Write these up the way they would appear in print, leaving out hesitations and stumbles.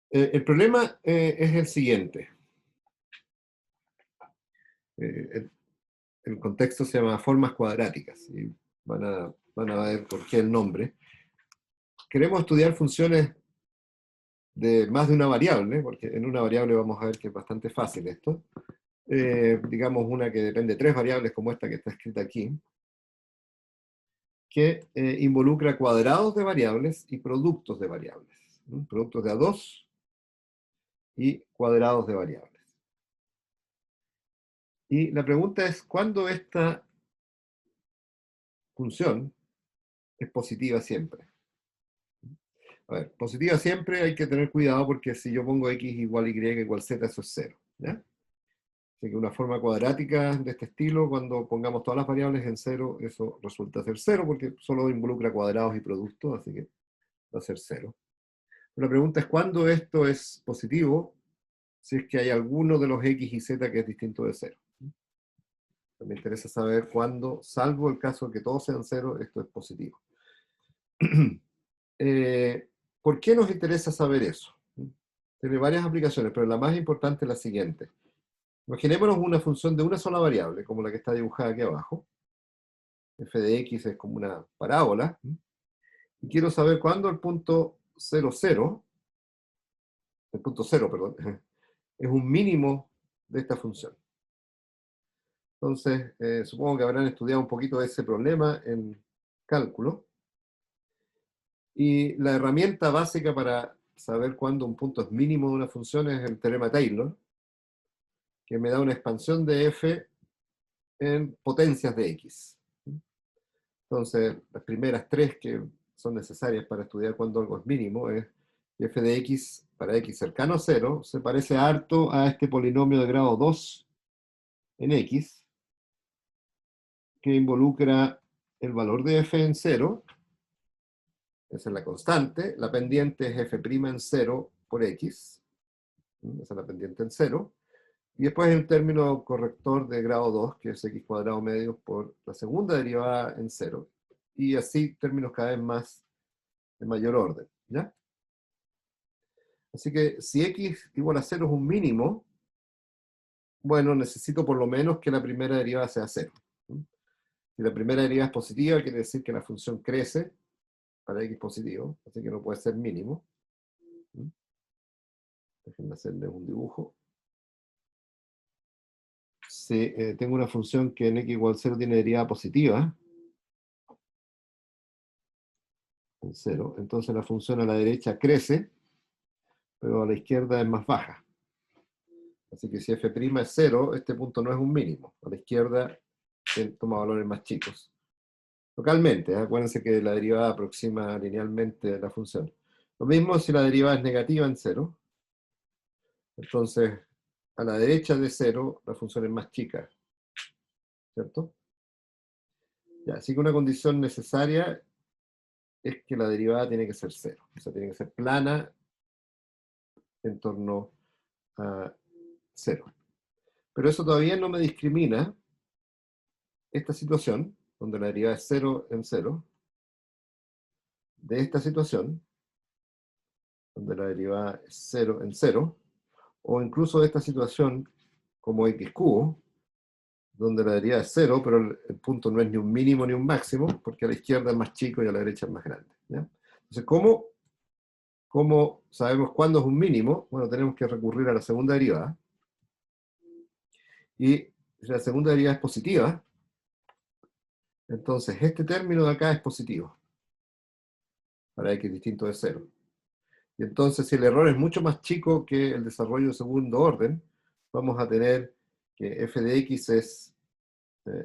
El problema es el siguiente. El contexto se llama formas cuadráticas y van a ver por qué el nombre. Queremos estudiar funciones de más de una variable, porque en una variable vamos a ver que es bastante fácil esto. Digamos una que depende de tres variables como esta que está escrita aquí, que involucra cuadrados de variables y productos de variables. ¿No? Productos de A2 y cuadrados de variables. Y la pregunta es, ¿cuándo esta función es positiva siempre? A ver, positiva siempre hay que tener cuidado porque si yo pongo x igual y igual z, eso es 0. ¿Ya? Así que una forma cuadrática de este estilo, cuando pongamos todas las variables en 0, eso resulta ser 0 porque solo involucra cuadrados y productos, así que va a ser 0. La pregunta es, ¿cuándo esto es positivo? Si es que hay alguno de los x y z que es distinto de 0. Me interesa saber cuándo, salvo el caso de que todos sean 0, esto es positivo. ¿Por qué nos interesa saber eso? Tiene varias aplicaciones, pero la más importante es la siguiente. Imaginémonos una función de una sola variable, como la que está dibujada aquí abajo. F de x es como una parábola. Y quiero saber cuándo el punto 0, 0, el punto 0, perdón, es un mínimo de esta función. Entonces, supongo que habrán estudiado un poquito de ese problema en cálculo. Y la herramienta básica para saber cuándo un punto es mínimo de una función es el teorema Taylor, que me da una expansión de f en potencias de x. Entonces, las primeras tres que son necesarias para estudiar cuándo algo es mínimo es que f de x para x cercano a 0 se parece harto a este polinomio de grado 2 en x, que involucra el valor de f en 0, esa es la constante, la pendiente es f' en 0 por x, esa es la pendiente en 0, y después el término corrector de grado 2, que es x cuadrado medio por la segunda derivada en 0, y así términos cada vez más de mayor orden, ¿ya? Así que si x igual a 0 es un mínimo, bueno, necesito por lo menos que la primera derivada sea 0. Si la primera derivada es positiva, quiere decir que la función crece para x positivo, así que no puede ser mínimo. Déjenme hacerles un dibujo. Si tengo una función que en x igual a 0 tiene derivada positiva, en 0, entonces la función a la derecha crece, pero a la izquierda es más baja. Así que si f' es 0, este punto no es un mínimo. A la izquierda toma valores más chicos. Localmente, acuérdense que la derivada aproxima linealmente a la función. Lo mismo si la derivada es negativa en 0. Entonces, a la derecha de 0, la función es más chica. ¿Cierto? Ya, así que una condición necesaria es que la derivada tiene que ser 0. O sea, tiene que ser plana en torno a 0. Pero eso todavía no me discrimina esta situación, donde la derivada es 0 en 0, de esta situación, donde la derivada es 0 en 0, o incluso de esta situación como x cubo, donde la derivada es 0, pero el punto no es ni un mínimo ni un máximo, porque a la izquierda es más chico y a la derecha es más grande. ¿Ya? Entonces, ¿cómo sabemos cuándo es un mínimo? Bueno, tenemos que recurrir a la segunda derivada. Y si la segunda derivada es positiva, entonces este término de acá es positivo, para x distinto de 0. Y entonces, si el error es mucho más chico que el desarrollo de segundo orden, vamos a tener que f de x es,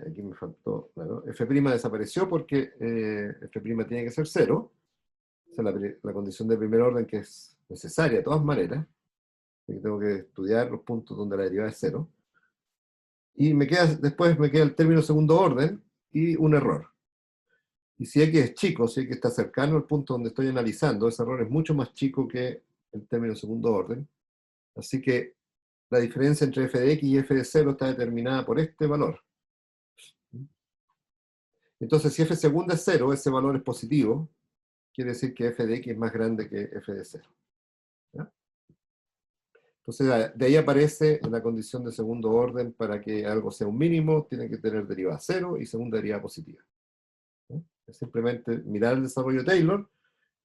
aquí me faltó, claro, f' desapareció porque f' tiene que ser 0, esa es la condición de primer orden que es necesaria de todas maneras, porque tengo que estudiar los puntos donde la derivada es 0, y después me queda el término segundo orden y un error. Y si x es chico, si x está cercano al punto donde estoy analizando, ese error es mucho más chico que el término segundo orden. Así que la diferencia entre f de x y f de 0 está determinada por este valor. Entonces, si f segunda es 0, ese valor es positivo, quiere decir que f de x es más grande que f de 0. ¿Ya? Entonces, de ahí aparece la condición de segundo orden: para que algo sea un mínimo, tiene que tener derivada cero y segunda derivada positiva. Es simplemente mirar el desarrollo de Taylor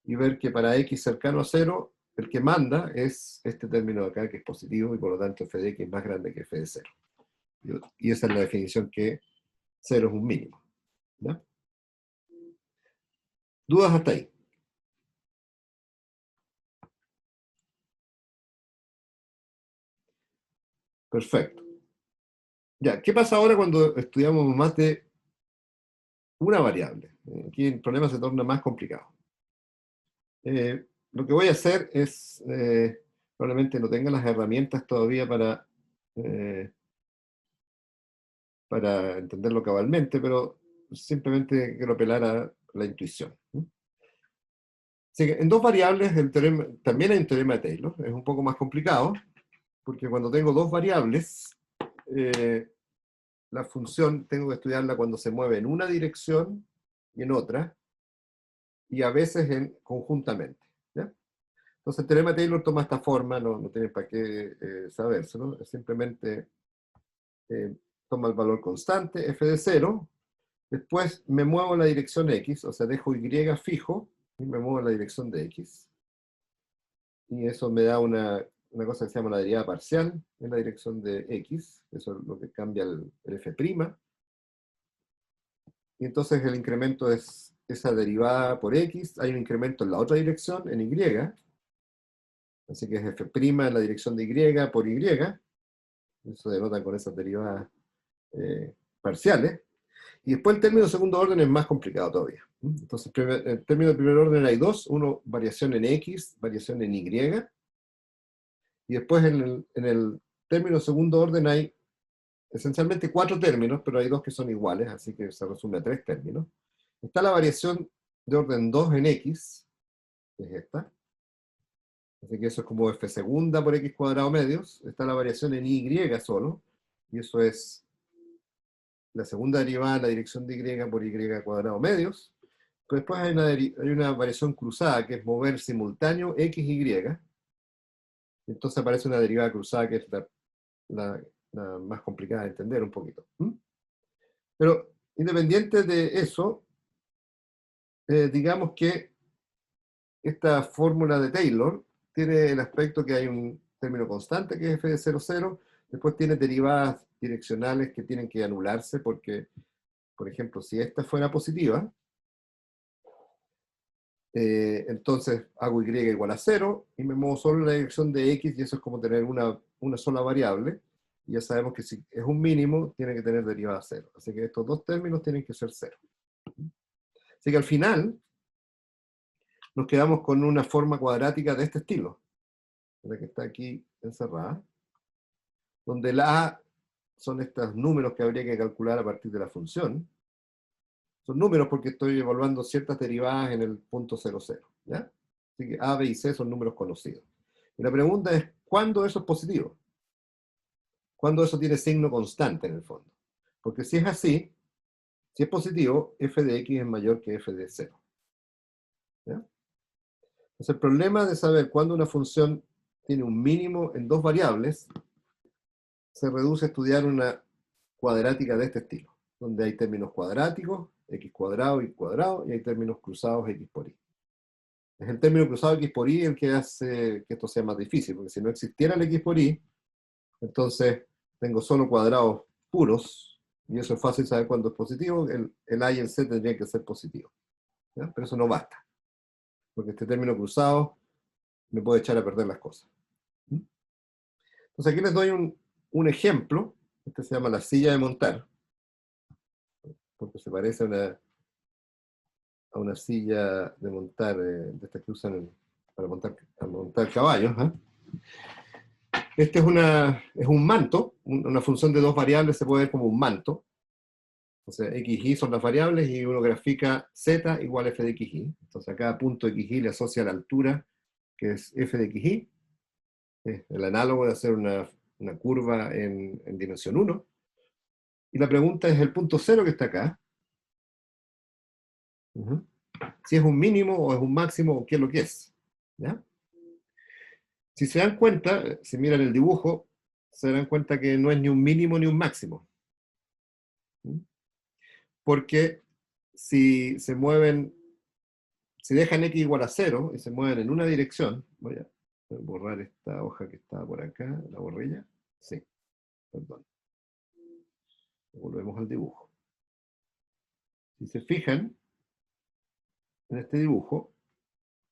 y ver que para x cercano a cero, el que manda es este término de acá, que es positivo, y por lo tanto f de x es más grande que f de cero. Y esa es la definición, que cero es un mínimo. ¿Ya? ¿Dudas hasta ahí? Perfecto. Ya, ¿qué pasa ahora cuando estudiamos más de una variable? Aquí el problema se torna más complicado. Lo que voy a hacer es, probablemente no tenga las herramientas todavía eh, para entenderlo cabalmente, pero simplemente quiero apelar a la intuición. Así que en dos variables también hay un teorema de Taylor. Es un poco más complicado, porque cuando tengo dos variables, eh, la función tengo que estudiarla cuando se mueve en una dirección y en otra, y a veces conjuntamente. ¿Ya? Entonces el teorema de Taylor toma esta forma, no tiene para qué sabérselo, es simplemente eh, toma el valor constante, f de cero. Después me muevo en la dirección x, o sea, dejo y fijo y me muevo en la dirección de x. Y eso me da una cosa que se llama la derivada parcial en la dirección de x. Eso es lo que cambia el f'. Y entonces el incremento es esa derivada por x. Hay un incremento en la otra dirección, en y. Así que es f' en la dirección de y por y. Eso denota con esas derivadas parciales. Y después el término de segundo orden es más complicado todavía. Entonces, el término de primer orden hay dos: uno, variación en x, variación en y, y después en el término de segundo orden hay esencialmente cuatro términos, pero hay dos que son iguales, así que se resume a tres términos. Está la variación de orden 2 en x, que es esta, así que eso es como f segunda por x cuadrado medios. Está la variación en y solo, y eso es la segunda derivada en la dirección de y por y cuadrado medios. Pero después hay una variación cruzada, que es mover simultáneo x, y. Entonces aparece una derivada cruzada, que es la más complicada de entender un poquito. Pero independiente de eso, digamos que esta fórmula de Taylor tiene el aspecto que hay un término constante, que es f de 0, 0. Después tiene derivadas direccionales que tienen que anularse, porque, por ejemplo, si esta fuera positiva, entonces hago y igual a 0 y me muevo solo en la dirección de x, y eso es como tener una sola variable. Y ya sabemos que si es un mínimo, tiene que tener derivada 0. Así que estos dos términos tienen que ser 0. Así que al final nos quedamos con una forma cuadrática de este estilo, la que está aquí encerrada, donde la a son estos números que habría que calcular a partir de la función. Son números porque estoy evaluando ciertas derivadas en el punto 0, 0. ¿Ya? Así que a, b y c son números conocidos. Y la pregunta es, ¿cuándo eso es positivo? ¿Cuándo eso tiene signo constante en el fondo? Porque si es así, si es positivo, f de x es mayor que f de 0. ¿Ya? Entonces el problema de saber cuándo una función tiene un mínimo en dos variables se reduce a estudiar una cuadrática de este estilo, donde hay términos cuadráticos, x cuadrado, y cuadrado, y hay términos cruzados, x por y. Es el término cruzado x por y el que hace que esto sea más difícil, porque si no existiera el x por y, entonces tengo solo cuadrados puros, y eso es fácil saber cuándo es positivo. El a y el c tendrían que ser positivos. ¿Ya? Pero eso no basta, porque este término cruzado me puede echar a perder las cosas. Entonces aquí les doy un ejemplo. Este se llama la silla de montar, porque se parece a una silla de montar, de estas que usan para montar caballos. Este es un manto, una función de dos variables se puede ver como un manto. O sea, x, y son las variables, y uno grafica z igual a f de x, y. Entonces a cada punto x, y le asocia la altura, que es f de x, y. Es el análogo de hacer una curva en dimensión 1. Y la pregunta es el punto 0 que está acá. Si es un mínimo o es un máximo, o qué es lo que es. ¿Ya? Si se dan cuenta, si miran el dibujo, se dan cuenta que no es ni un mínimo ni un máximo. ¿Mm? Porque si se mueven, si dejan x igual a 0 y se mueven en una dirección, voy a borrar esta hoja que está por acá, la borré ya. Sí, perdón. Volvemos al dibujo. Si se fijan en este dibujo,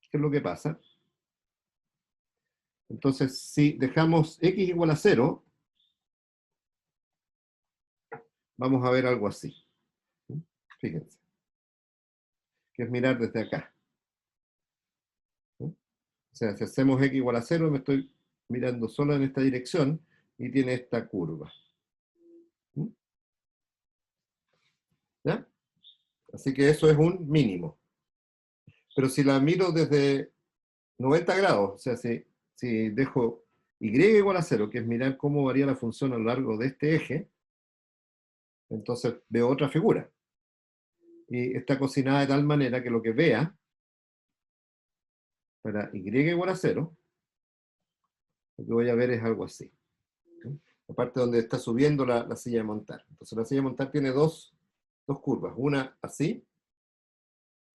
¿qué es lo que pasa? Entonces, si dejamos x igual a 0, vamos a ver algo así. Fíjense, que es mirar desde acá. O sea, si hacemos x igual a 0, me estoy mirando solo en esta dirección y tiene esta curva. ¿Ya? Así que eso es un mínimo. Pero si la miro desde 90 grados, o sea, si dejo y igual a 0, que es mirar cómo varía la función a lo largo de este eje, entonces veo otra figura. Y está cocinada de tal manera que lo que vea para y igual a 0, lo que voy a ver es algo así. ¿Sí? La parte donde está subiendo la silla de montar. Entonces la silla de montar tiene dos curvas. Una así,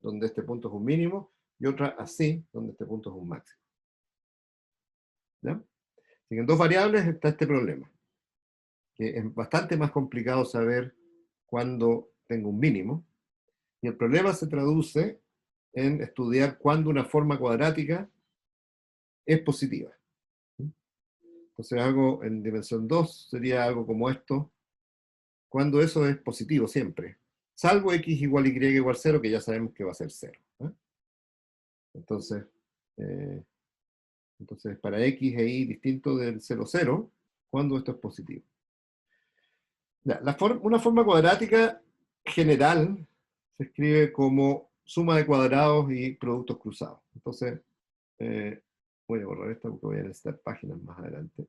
donde este punto es un mínimo, y otra así, donde este punto es un máximo. ¿Ya? Así que en dos variables está este problema, que es bastante más complicado saber cuándo tengo un mínimo, y el problema se traduce en estudiar cuándo una forma cuadrática es positiva. Entonces algo en dimensión 2 sería algo como esto, cuando eso es positivo siempre, salvo x igual y igual 0, que ya sabemos que va a ser 0. Entonces, eh, entonces, para x e y distinto del 0, 0, cuando esto es positivo. Ya, una forma cuadrática general se escribe como suma de cuadrados y productos cruzados. Entonces, voy a borrar esta porque voy a necesitar páginas más adelante.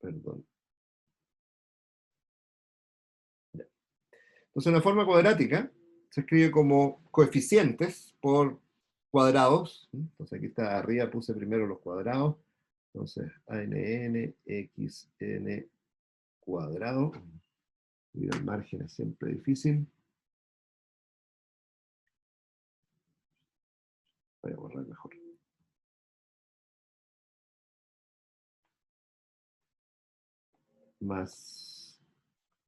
Perdón. Ya. Entonces, una forma cuadrática se escribe como coeficientes por cuadrados. Entonces, aquí está arriba, puse primero los cuadrados. Entonces, ANN, XN cuadrado. Y el margen es siempre difícil. Voy a borrar mejor. Más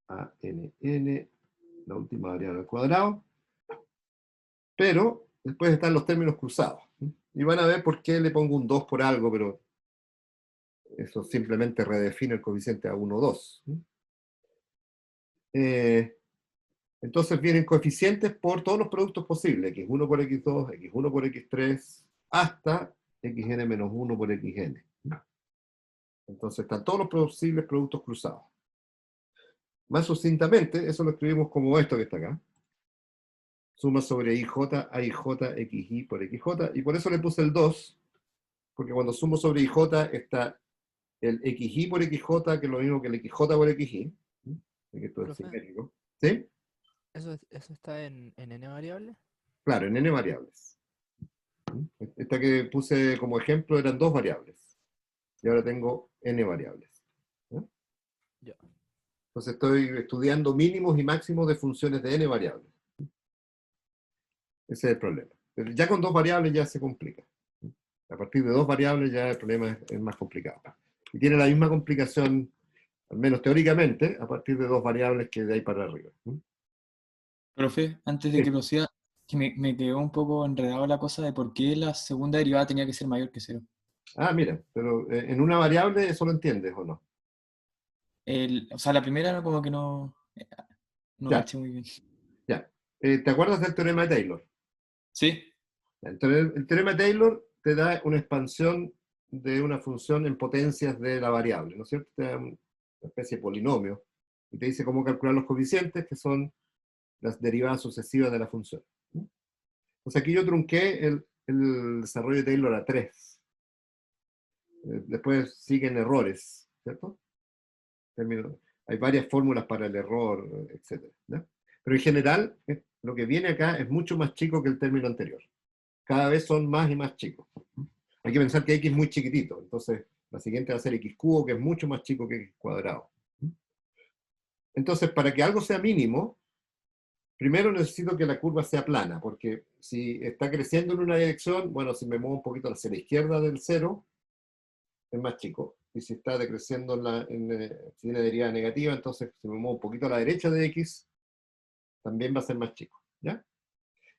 ANN, la última variable al cuadrado. Pero después están los términos cruzados. Y van a ver por qué le pongo un 2 por algo, pero eso simplemente redefine el coeficiente a 1, 2. Entonces vienen coeficientes por todos los productos posibles, x1 por x2, x1 por x3, hasta xn-1 por xn. Entonces están todos los posibles productos cruzados. Más sucintamente, eso lo escribimos como esto que está acá. Suma sobre IJ, AIJ, XY por XJ, y por eso le puse el 2, porque cuando sumo sobre IJ está el XY por XJ, que es lo mismo que el XJ por XY, que esto es Profe, simétrico. ¿Sí? ¿eso está en n variable? Claro, en n variables. Esta que puse como ejemplo eran dos variables, y ahora tengo n variables. ¿No? Ya. Entonces estoy estudiando mínimos y máximos de funciones de n variables. Ese es el problema. Pero ya con dos variables ya se complica. A partir de dos variables ya el problema es más complicado. Y tiene la misma complicación, al menos teóricamente, a partir de dos variables que de ahí para arriba. Profe, antes de Sí. que proceda, que me quedó un poco enredado la cosa de por qué la segunda derivada tenía que ser mayor que cero. Ah, mira, pero en una variable eso lo entiendes o no. O sea, la primera como que no Ya, caché muy bien. ya. ¿Te acuerdas del teorema de Taylor? ¿Sí? Entonces, el teorema de Taylor te da una expansión de una función en potencias de la variable, ¿no es cierto? Te da una especie de polinomio y te dice cómo calcular los coeficientes, que son las derivadas sucesivas de la función. Entonces aquí yo trunqué el desarrollo de Taylor a 3. Después siguen errores, ¿cierto? Hay varias fórmulas para el error, etc. ¿no? Pero en general, lo que viene acá es mucho más chico que el término anterior. Cada vez son más y más chicos. hay que pensar que x es muy chiquitito, entonces la siguiente va a ser x cubo, que es mucho más chico que x cuadrado. Entonces, para que algo sea mínimo, primero necesito que la curva sea plana, porque si está creciendo en una dirección, bueno, si me muevo un poquito hacia la izquierda del cero, es más chico. Y si está decreciendo si tiene derivada negativa, entonces si me muevo un poquito a la derecha de x, también va a ser más chico. ¿Ya?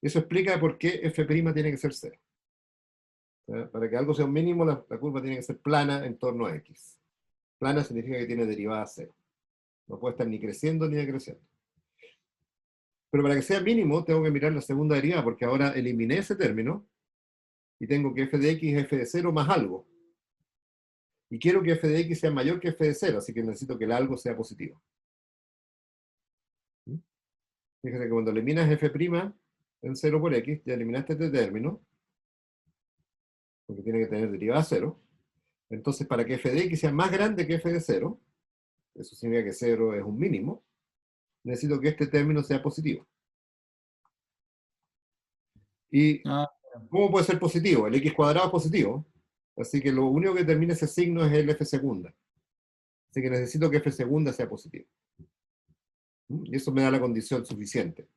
Eso explica por qué f' tiene que ser 0. ¿Ya? Para que algo sea un mínimo, la curva tiene que ser plana en torno a x. Plana significa que tiene derivada 0. No puede estar ni creciendo ni decreciendo. Pero para que sea mínimo, tengo que mirar la segunda derivada, porque ahora eliminé ese término y tengo que f de x es f de 0 más algo. Y quiero que f de x sea mayor que f de 0, así que necesito que el algo sea positivo. Fíjate que cuando eliminas f' en 0 por x, ya eliminaste este término, porque tiene que tener derivada 0. Entonces, para que f de x sea más grande que f de 0, eso significa que 0 es un mínimo, necesito que este término sea positivo. ¿Y Ah, cómo puede ser positivo? El x cuadrado es positivo, así que lo único que termina ese signo es el f segunda. Así que necesito que f segunda sea positivo. Y eso me da la condición suficiente.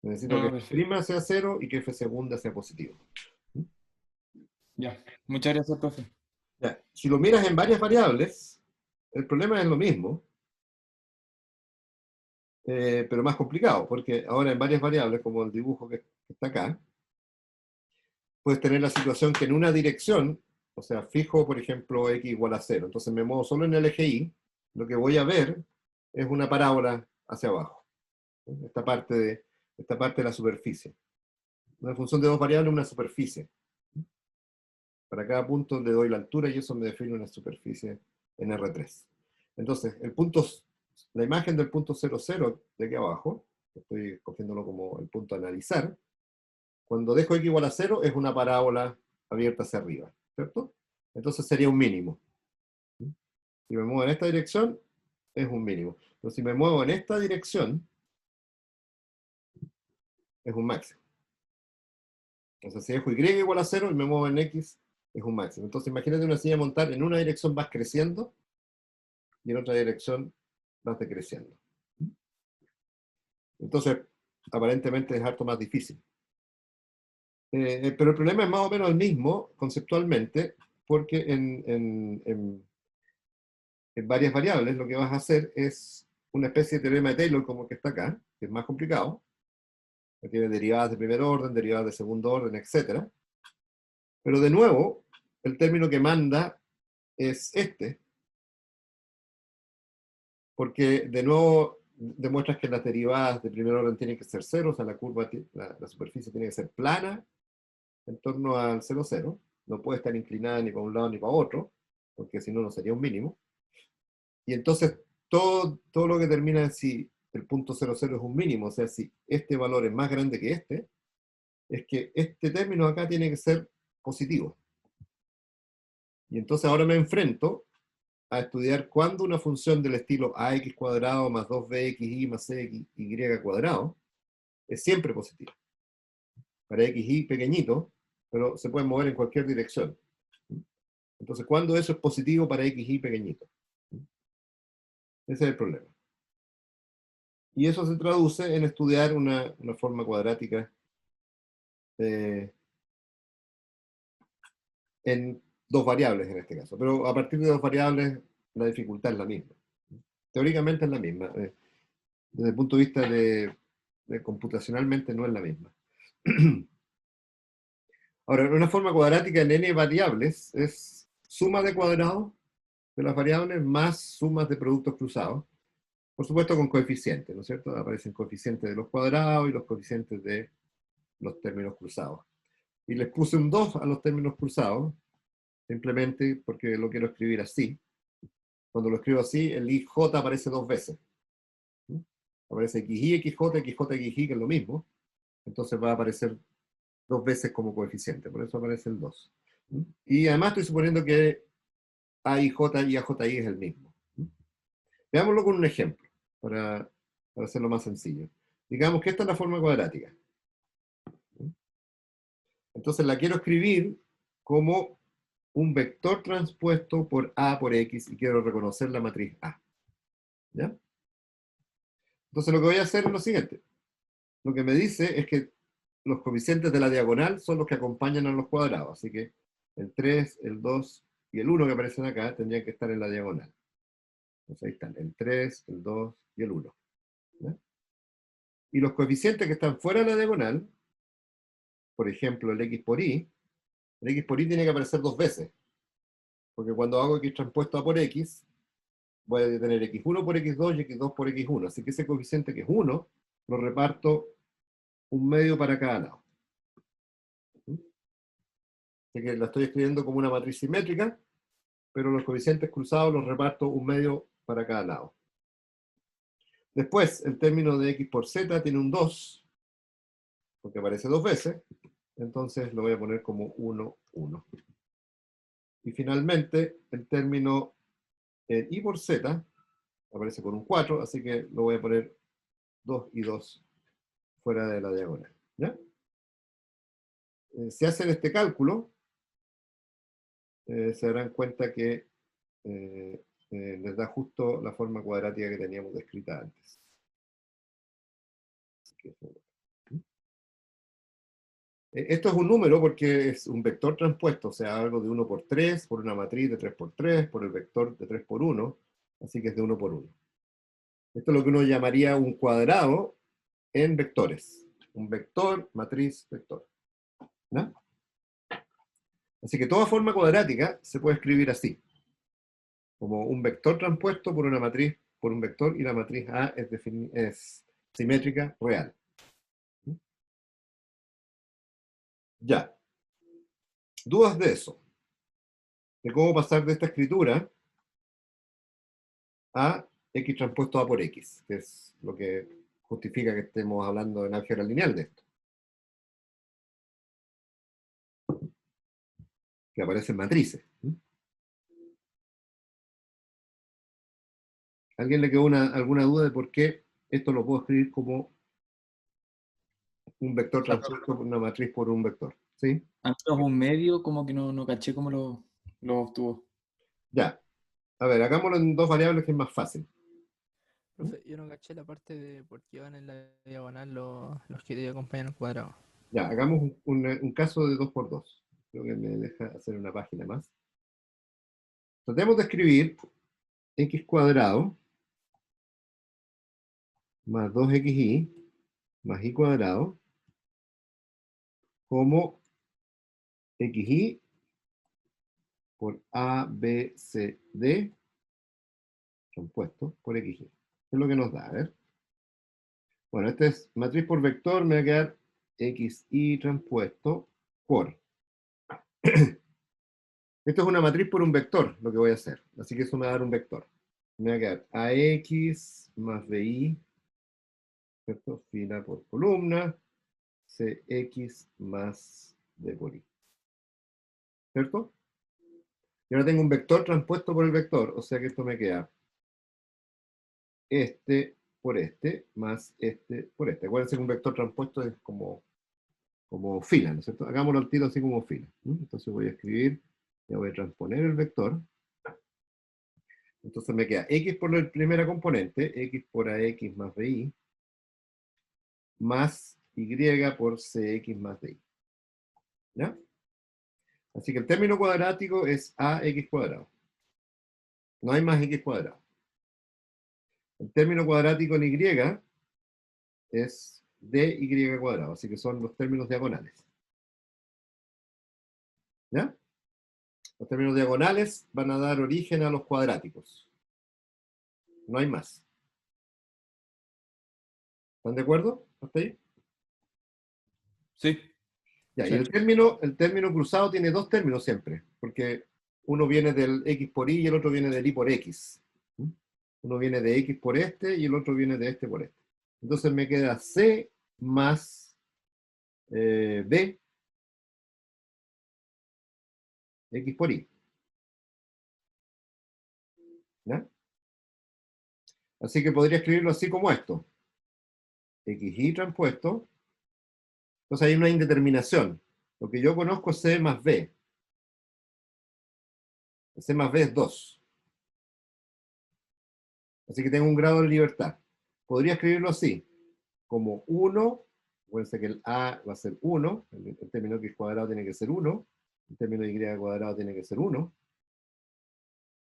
Necesito que perfecto. f' sea 0 y que f segunda sea positivo. Ya. Muchas gracias, profe. Ya, si lo miras en varias variables, el problema es lo mismo, pero más complicado, porque ahora en varias variables, como el dibujo que está acá, puedes tener la situación que en una dirección, o sea, fijo, por ejemplo, x igual a 0, entonces me muevo solo en el eje y, lo que voy a ver es una parábola hacia abajo, ¿no? Esta parte de la superficie. Una función de dos variables, una superficie. Para cada punto le doy la altura y eso me define una superficie en R3. Entonces, la imagen del punto 0, 0 de aquí abajo, estoy cogiéndolo como el punto a analizar, cuando dejo x igual a 0 es una parábola abierta hacia arriba, ¿cierto? Entonces sería un mínimo. Si me muevo en esta dirección, es un mínimo. Pero si me muevo en esta dirección, es un máximo. Entonces si dejo y igual a 0 y me muevo en x, es un máximo. Entonces imagínate una silla montar, en una dirección vas creciendo y en otra dirección vas decreciendo. Entonces, aparentemente es harto más difícil. Pero el problema es más o menos el mismo, conceptualmente, porque en varias variables lo que vas a hacer es una especie de teorema de Taylor como el que está acá, que es más complicado, que tiene derivadas de primer orden, derivadas de segundo orden, etc. Pero de nuevo, el término que manda es este, porque de nuevo demuestras que las derivadas de primer orden tienen que ser cero, o sea, la superficie tiene que ser plana en torno al 0, 0. No puede estar inclinada ni para un lado ni para otro, porque si no, no sería un mínimo. Y entonces, todo lo que termina en si el punto 0, 0 es un mínimo, o sea, si este valor es más grande que este, es que este término acá tiene que ser positivo. Y entonces ahora me enfrento a estudiar cuándo una función del estilo ax cuadrado más 2bxy más cxy cuadrado es siempre positiva. Para xy pequeñito, pero se puede mover en cualquier dirección. Entonces, ¿cuándo eso es positivo para xy pequeñito? Ese es el problema. Y eso se traduce en estudiar una forma cuadrática en dos variables en este caso. Pero a partir de dos variables, la dificultad es la misma. Teóricamente es la misma. Desde el punto de vista de computacionalmente no es la misma. Ahora, una forma cuadrática en n variables es suma de cuadrados de las variables más sumas de productos cruzados. Por supuesto con coeficientes, ¿no es cierto? Aparecen coeficientes de los cuadrados y los coeficientes de los términos cruzados. Y les puse un 2 a los términos cruzados, simplemente porque lo quiero escribir así. Cuando lo escribo así, el IJ aparece dos veces. Aparece XY, XJ, XJ, XY, que es lo mismo. Entonces va a aparecer dos veces como coeficiente, por eso aparece el 2. Y además estoy suponiendo que AIJ y AJI es el mismo. Veámoslo con un ejemplo, para hacerlo más sencillo. Digamos que esta es la forma cuadrática. Entonces la quiero escribir como un vector transpuesto por A por X y quiero reconocer la matriz A. ¿Ya? Entonces lo que voy a hacer es lo siguiente. Lo que me dice es que los coeficientes de la diagonal son los que acompañan a los cuadrados. Así que el 3, el 2 y el 1 que aparecen acá tendrían que estar en la diagonal. Entonces ahí están, el 3, el 2 y el 1. ¿Ya? Y los coeficientes que están fuera de la diagonal, por ejemplo el x por y tiene que aparecer dos veces. Porque cuando hago x transpuesto a por x, voy a tener x1 por x2 y x2 por x1. Así que ese coeficiente que es 1, lo reparto un medio para cada lado. Así que la estoy escribiendo como una matriz simétrica, pero los coeficientes cruzados los reparto un medio para cada lado. Después, el término de x por z tiene un 2, porque aparece dos veces, entonces lo voy a poner como 1, 1. Y finalmente, el término y por z aparece con un 4, así que lo voy a poner 2 y 2 fuera de la diagonal. ¿Ya? Si hacen este cálculo, se darán cuenta que les da justo la forma cuadrática que teníamos descrita antes. Esto es un número porque es un vector transpuesto, o sea, algo de 1 por 3, por una matriz de 3 por 3, por el vector de 3 por 1, así que es de 1 por 1. Esto es lo que uno llamaría un cuadrado en vectores. Un vector, matriz, vector. ¿No? Así que toda forma cuadrática se puede escribir así, como un vector transpuesto por una matriz, por un vector, y la matriz A es simétrica real. Ya. ¿Dudas de eso? De cómo pasar de esta escritura a x transpuesto A por x, que es lo que justifica que estemos hablando en álgebra lineal de esto. Que aparecen matrices. ¿Alguien le quedó alguna duda de por qué esto lo puedo escribir como un vector transpuesto por una matriz por un vector? ¿Sí? Al menos un medio, como que no caché cómo lo obtuvo. Ya. A ver, hagámoslo en dos variables que es más fácil. Profe, yo no caché la parte de por qué van en la diagonal los que te acompañan al cuadrado. Ya, hagamos un caso de 2 por 2. Creo que me deja hacer una página más. Tratemos de escribir x cuadrado más 2xy más y cuadrado como xy por a, b, c, d compuesto por xy. Es lo que nos da, a ver. Bueno, este es matriz por vector, me va a quedar xy transpuesto por. Esto es una matriz por un vector, lo que voy a hacer. Así que eso me va a dar un vector. Me va a quedar ax más bi, ¿cierto? Fila por columna, cx más d por y. ¿Cierto? Y ahora tengo un vector transpuesto por el vector, o sea que esto me queda este por este, más este por este. Acuérdense que un vector transpuesto es como fila, ¿no es cierto? Hagámoslo al tiro así como fila. Entonces voy a escribir, ya voy a transponer el vector. Entonces me queda x por la primera componente, x por ax más bi, más y por cx más di. ¿Ya? Así que el término cuadrático es ax cuadrado. No hay más x cuadrado. El término cuadrático en y es dy cuadrado, así que son los términos diagonales. ¿Ya? Los términos diagonales van a dar origen a los cuadráticos. No hay más. ¿Están de acuerdo? ¿Hasta ahí? Sí. Ya, Sí. y el término cruzado tiene dos términos siempre, porque uno viene del x por y el otro viene del y por x. Uno viene de x por este y el otro viene de este por este. Entonces me queda c más b x por y. ¿Ya? Así que podría escribirlo así como esto. xy transpuesto. Entonces hay una indeterminación. Lo que yo conozco es c más b. C más B es 2. Así que tengo un grado de libertad. Podría escribirlo así, como 1, acuérdense que el A va a ser 1, el término X cuadrado tiene que ser 1, el término Y cuadrado tiene que ser 1,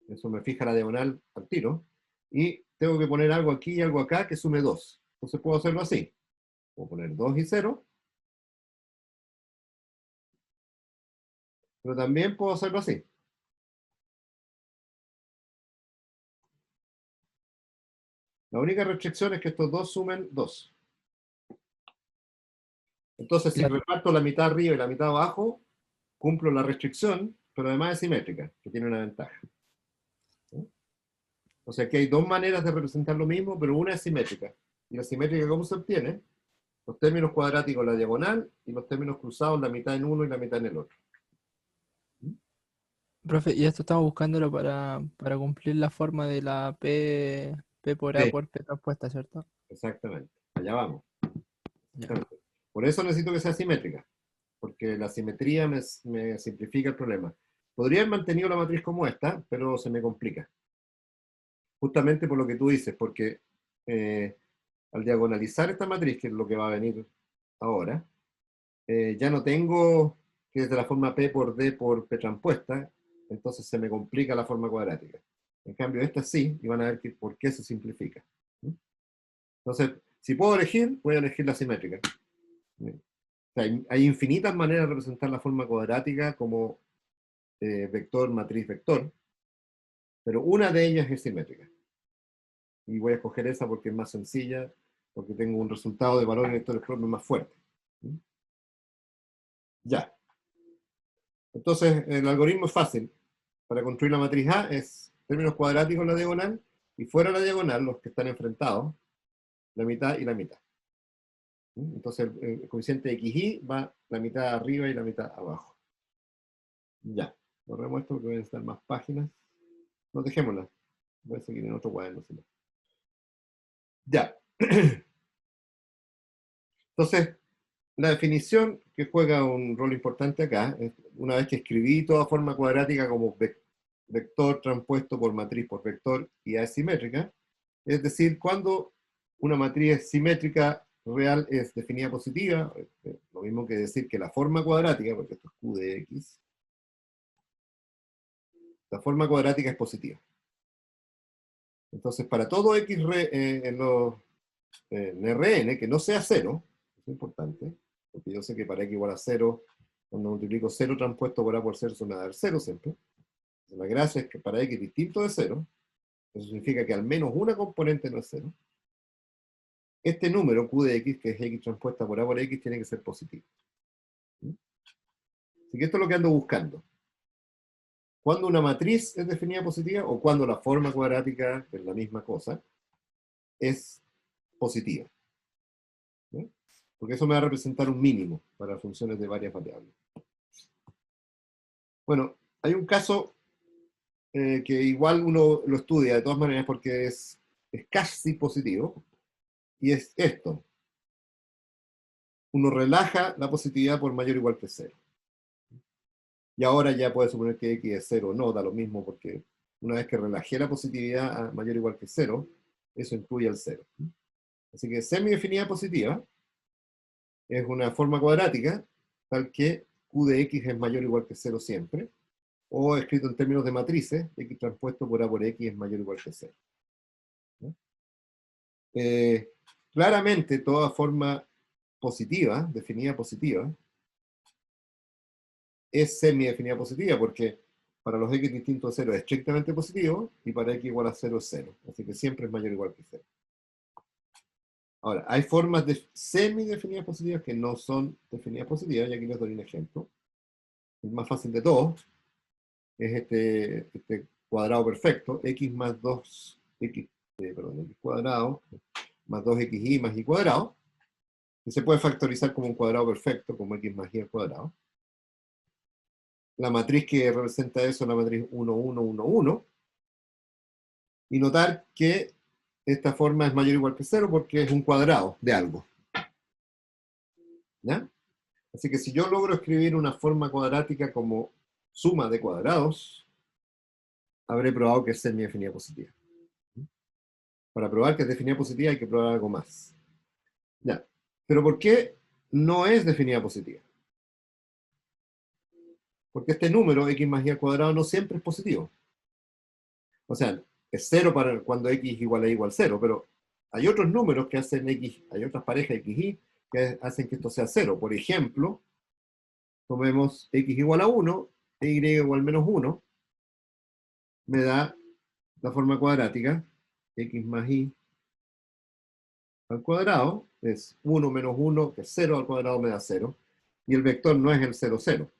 eso me fija la diagonal al tiro, y tengo que poner algo aquí y algo acá que sume 2. Entonces puedo hacerlo así, puedo poner 2 y 0, pero también puedo hacerlo así. La única restricción es que estos dos sumen 2. Entonces, si Claro. reparto la mitad arriba y la mitad abajo, cumplo la restricción, pero además es simétrica, que tiene una ventaja. ¿Sí? O sea que hay dos maneras de representar lo mismo, pero una es simétrica. ¿Y la simétrica cómo se obtiene? Los términos cuadráticos la diagonal y los términos cruzados la mitad en uno y la mitad en el otro. Profe, y esto estamos buscándolo para cumplir la forma de la P por A Sí, por P transpuesta, ¿cierto? exactamente. Allá vamos. Ya. Por eso necesito que sea simétrica, porque la simetría me simplifica el problema. Podría haber mantenido la matriz como esta, pero se me complica. Justamente por lo que tú dices, porque al diagonalizar esta matriz, que es lo que va a venir ahora, ya no tengo que es de la forma P por D por P transpuesta, entonces se me complica la forma cuadrática. En cambio, esta sí, y van a ver por qué se simplifica. Entonces, si puedo elegir, voy a elegir la simétrica. O sea, hay infinitas maneras de representar la forma cuadrática como vector, matriz, vector, pero una de ellas es simétrica. Y voy a escoger esa porque es más sencilla, porque tengo un resultado de valor en vectores propios más fuerte. Ya. Entonces, el algoritmo es fácil. Para construir la matriz A es términos cuadráticos en la diagonal, y fuera de la diagonal, los que están enfrentados, la mitad y la mitad. Entonces, el coeficiente XY va la mitad arriba y la mitad abajo. Ya. Borremos esto porque voy a necesitar más páginas. No, dejémosla. Voy a seguir en otro cuaderno. Si no. Ya. Entonces, la definición que juega un rol importante acá, es una vez que escribí toda forma cuadrática como vector transpuesto por matriz por vector y asimétrica, es decir, cuando una matriz simétrica real es definida positiva, lo mismo que decir que la forma cuadrática, porque esto es Q de X, la forma cuadrática es positiva. Entonces, para todo X en Rn, que no sea cero, es importante, porque yo sé que para X igual a 0, cuando multiplico 0 transpuesto por A por 0, se me va a dar 0 siempre. La gracia es que para X distinto de 0, eso significa que al menos una componente no es 0. Este número, Q de X, que es X transpuesta por A por X, tiene que ser positivo. Así que esto es lo que ando buscando. Cuando una matriz es definida positiva, o cuando la forma cuadrática, que es la misma cosa, es positiva. ¿Sí? Porque eso me va a representar un mínimo para funciones de varias variables. Bueno, hay un caso que igual uno lo estudia de todas maneras porque es casi positivo, y es esto. Uno relaja la positividad por mayor o igual que 0. Y ahora ya puede suponer que X es 0 o no, da lo mismo, porque una vez que relajé la positividad a mayor o igual que 0, eso incluye el 0. Así que semidefinida positiva es una forma cuadrática tal que Q de X es mayor o igual que 0 siempre, o escrito en términos de matrices, X transpuesto por A por X es mayor o igual que 0. Claramente toda forma positiva, definida positiva, es semidefinida positiva, porque para los X distintos a 0 es estrictamente positivo, y para X igual a 0 es 0. Así que siempre es mayor o igual que 0. Ahora, hay formas de semidefinidas positivas que no son definidas positivas, y aquí les doy un ejemplo. El más fácil de todos es este cuadrado perfecto, x más 2, x cuadrado, más 2xy más y cuadrado, que se puede factorizar como un cuadrado perfecto, como x más y al cuadrado. La matriz que representa eso es la matriz 1, 1, 1, 1. Y notar que esta forma es mayor o igual que 0 porque es un cuadrado de algo. ¿Ya? Así que si yo logro escribir una forma cuadrática como suma de cuadrados, habré probado que es semidefinida positiva. Para probar que es definida positiva hay que probar algo más. Ya. Pero ¿por qué no es definida positiva? Porque este número, x más y al cuadrado, no siempre es positivo. O sea, es 0 para cuando x igual a 0, pero hay otros números que hacen x, hay otras parejas x, y que hacen que esto sea 0. Por ejemplo, tomemos x igual a 1, y igual menos 1, me da la forma cuadrática, x más y al cuadrado, es 1 menos 1, que es 0 al cuadrado me da 0, y el vector no es el 0, 0.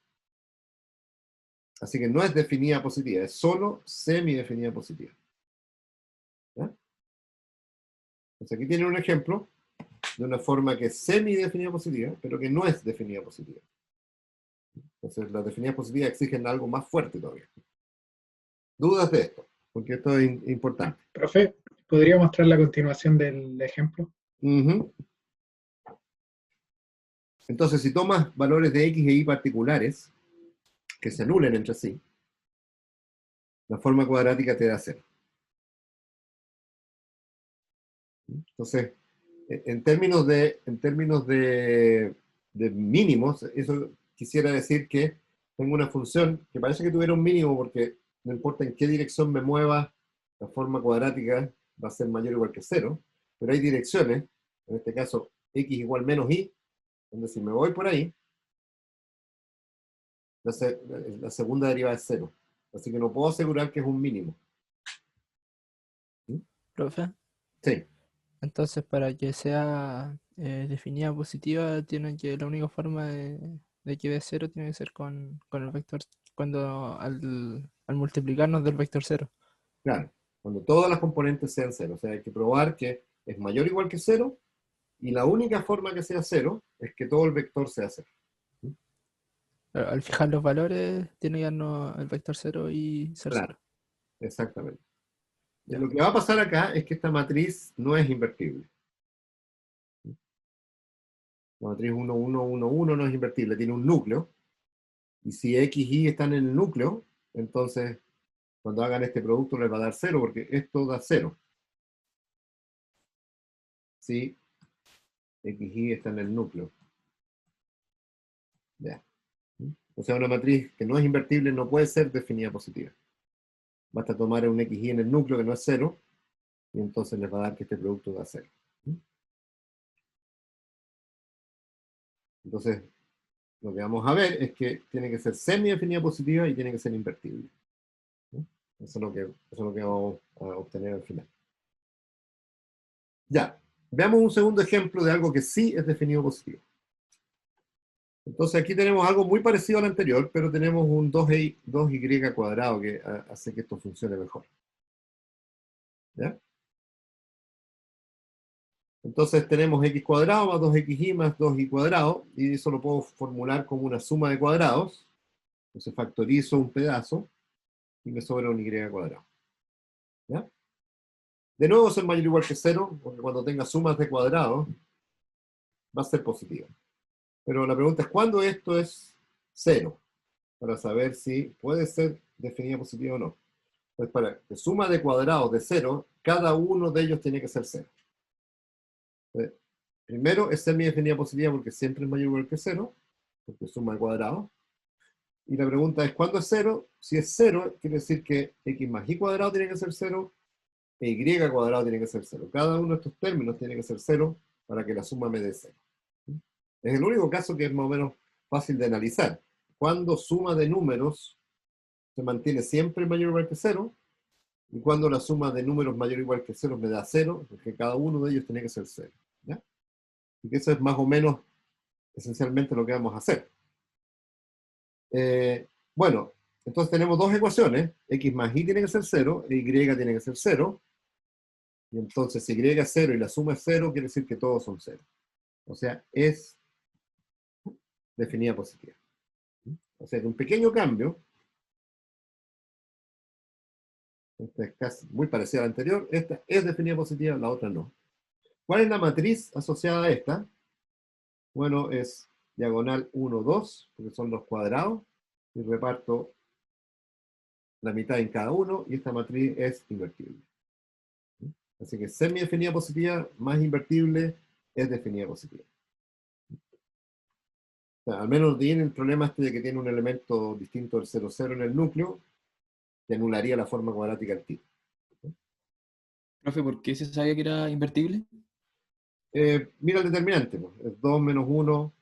Así que no es definida positiva, es solo semidefinida positiva. ¿Ya? Entonces aquí tienen un ejemplo de una forma que es semidefinida positiva, pero que no es definida positiva. Entonces las definidas positivas exigen algo más fuerte todavía. ¿Dudas de esto? Porque esto es importante. Profe, ¿podría mostrar la continuación del ejemplo? Uh-huh. Entonces, si tomas valores de x e y particulares que se anulen entre sí, la forma cuadrática te da 0. Entonces, en términos de mínimos, eso quisiera decir que tengo una función que parece que tuviera un mínimo porque no importa en qué dirección me mueva, la forma cuadrática va a ser mayor o igual que 0, pero hay direcciones, en este caso x igual menos y, donde si me voy por ahí, la segunda derivada es 0. Así que no puedo asegurar que es un mínimo. ¿Mm? Profe, Sí, entonces para que sea definida positiva, la única forma de que dé cero tiene que ser con el vector, cuando al multiplicarnos del vector cero. claro. Cuando todas las componentes sean 0. O sea, hay que probar que es mayor o igual que 0, y la única forma que sea 0 es que todo el vector sea 0. Al fijar los valores, tiene que darnos el vector cero y ser Claro, cero. exactamente. Y Ya. lo que va a pasar acá es que esta matriz no es invertible. La matriz 1, 1, 1, 1 no es invertible, tiene un núcleo. Y si x y están en el núcleo, entonces cuando hagan este producto les va a dar 0, porque esto da 0. Si x y está en el núcleo. Ya. O sea, una matriz que no es invertible no puede ser definida positiva. Basta tomar un x y en el núcleo que no es 0, y entonces les va a dar que este producto da 0. Entonces, lo que vamos a ver es que tiene que ser semi-definida positiva y tiene que ser invertible. ¿No? Eso es lo que vamos a obtener al final. Ya, veamos un segundo ejemplo de algo que sí es definido positivo. Entonces aquí tenemos algo muy parecido al anterior, pero tenemos un 2y cuadrado que hace que esto funcione mejor. ¿Ya? Entonces tenemos x cuadrado más 2xy más 2y cuadrado, y eso lo puedo formular como una suma de cuadrados. Entonces factorizo un pedazo y me sobra un y cuadrado. ¿Ya? De nuevo es mayor o igual que 0, porque cuando tenga sumas de cuadrados va a ser positivo. Pero la pregunta es, ¿cuándo esto es 0? Para saber si puede ser definida positiva o no. Pues para que suma de cuadrados de 0, cada uno de ellos tiene que ser 0. Primero es semidefinida positiva porque siempre es mayor o igual que 0, porque suma de cuadrados. Y la pregunta es, ¿cuándo es 0? Si es 0, quiere decir que x más y cuadrado tiene que ser 0, e y cuadrado tiene que ser 0. Cada uno de estos términos tiene que ser 0 para que la suma me dé 0. Es el único caso que es más o menos fácil de analizar. Cuando suma de números se mantiene siempre mayor o igual que 0, y cuando la suma de números mayor o igual que 0 me da 0, porque cada uno de ellos tiene que ser 0. ¿Ya? Y que eso es más o menos esencialmente lo que vamos a hacer. Bueno, entonces tenemos dos ecuaciones, x más y tiene que ser 0, e y tiene que ser 0, y entonces si y es 0 y la suma es 0, quiere decir que todos son 0. O sea, es definida positiva. O sea, que un pequeño cambio, esta es casi muy parecida a la anterior, esta es definida positiva, la otra no. ¿Cuál es la matriz asociada a esta? Bueno, es diagonal 1, 2, porque son los cuadrados, y reparto la mitad en cada uno, y esta matriz es invertible. Así que semi-definida positiva más invertible es definida positiva. O sea, al menos tiene el problema este de que tiene un elemento distinto del 0, 0 en el núcleo, que anularía la forma cuadrática del tipo. Profe, ¿por qué se sabía que era invertible? Mira el determinante, pues. Es 2 menos 1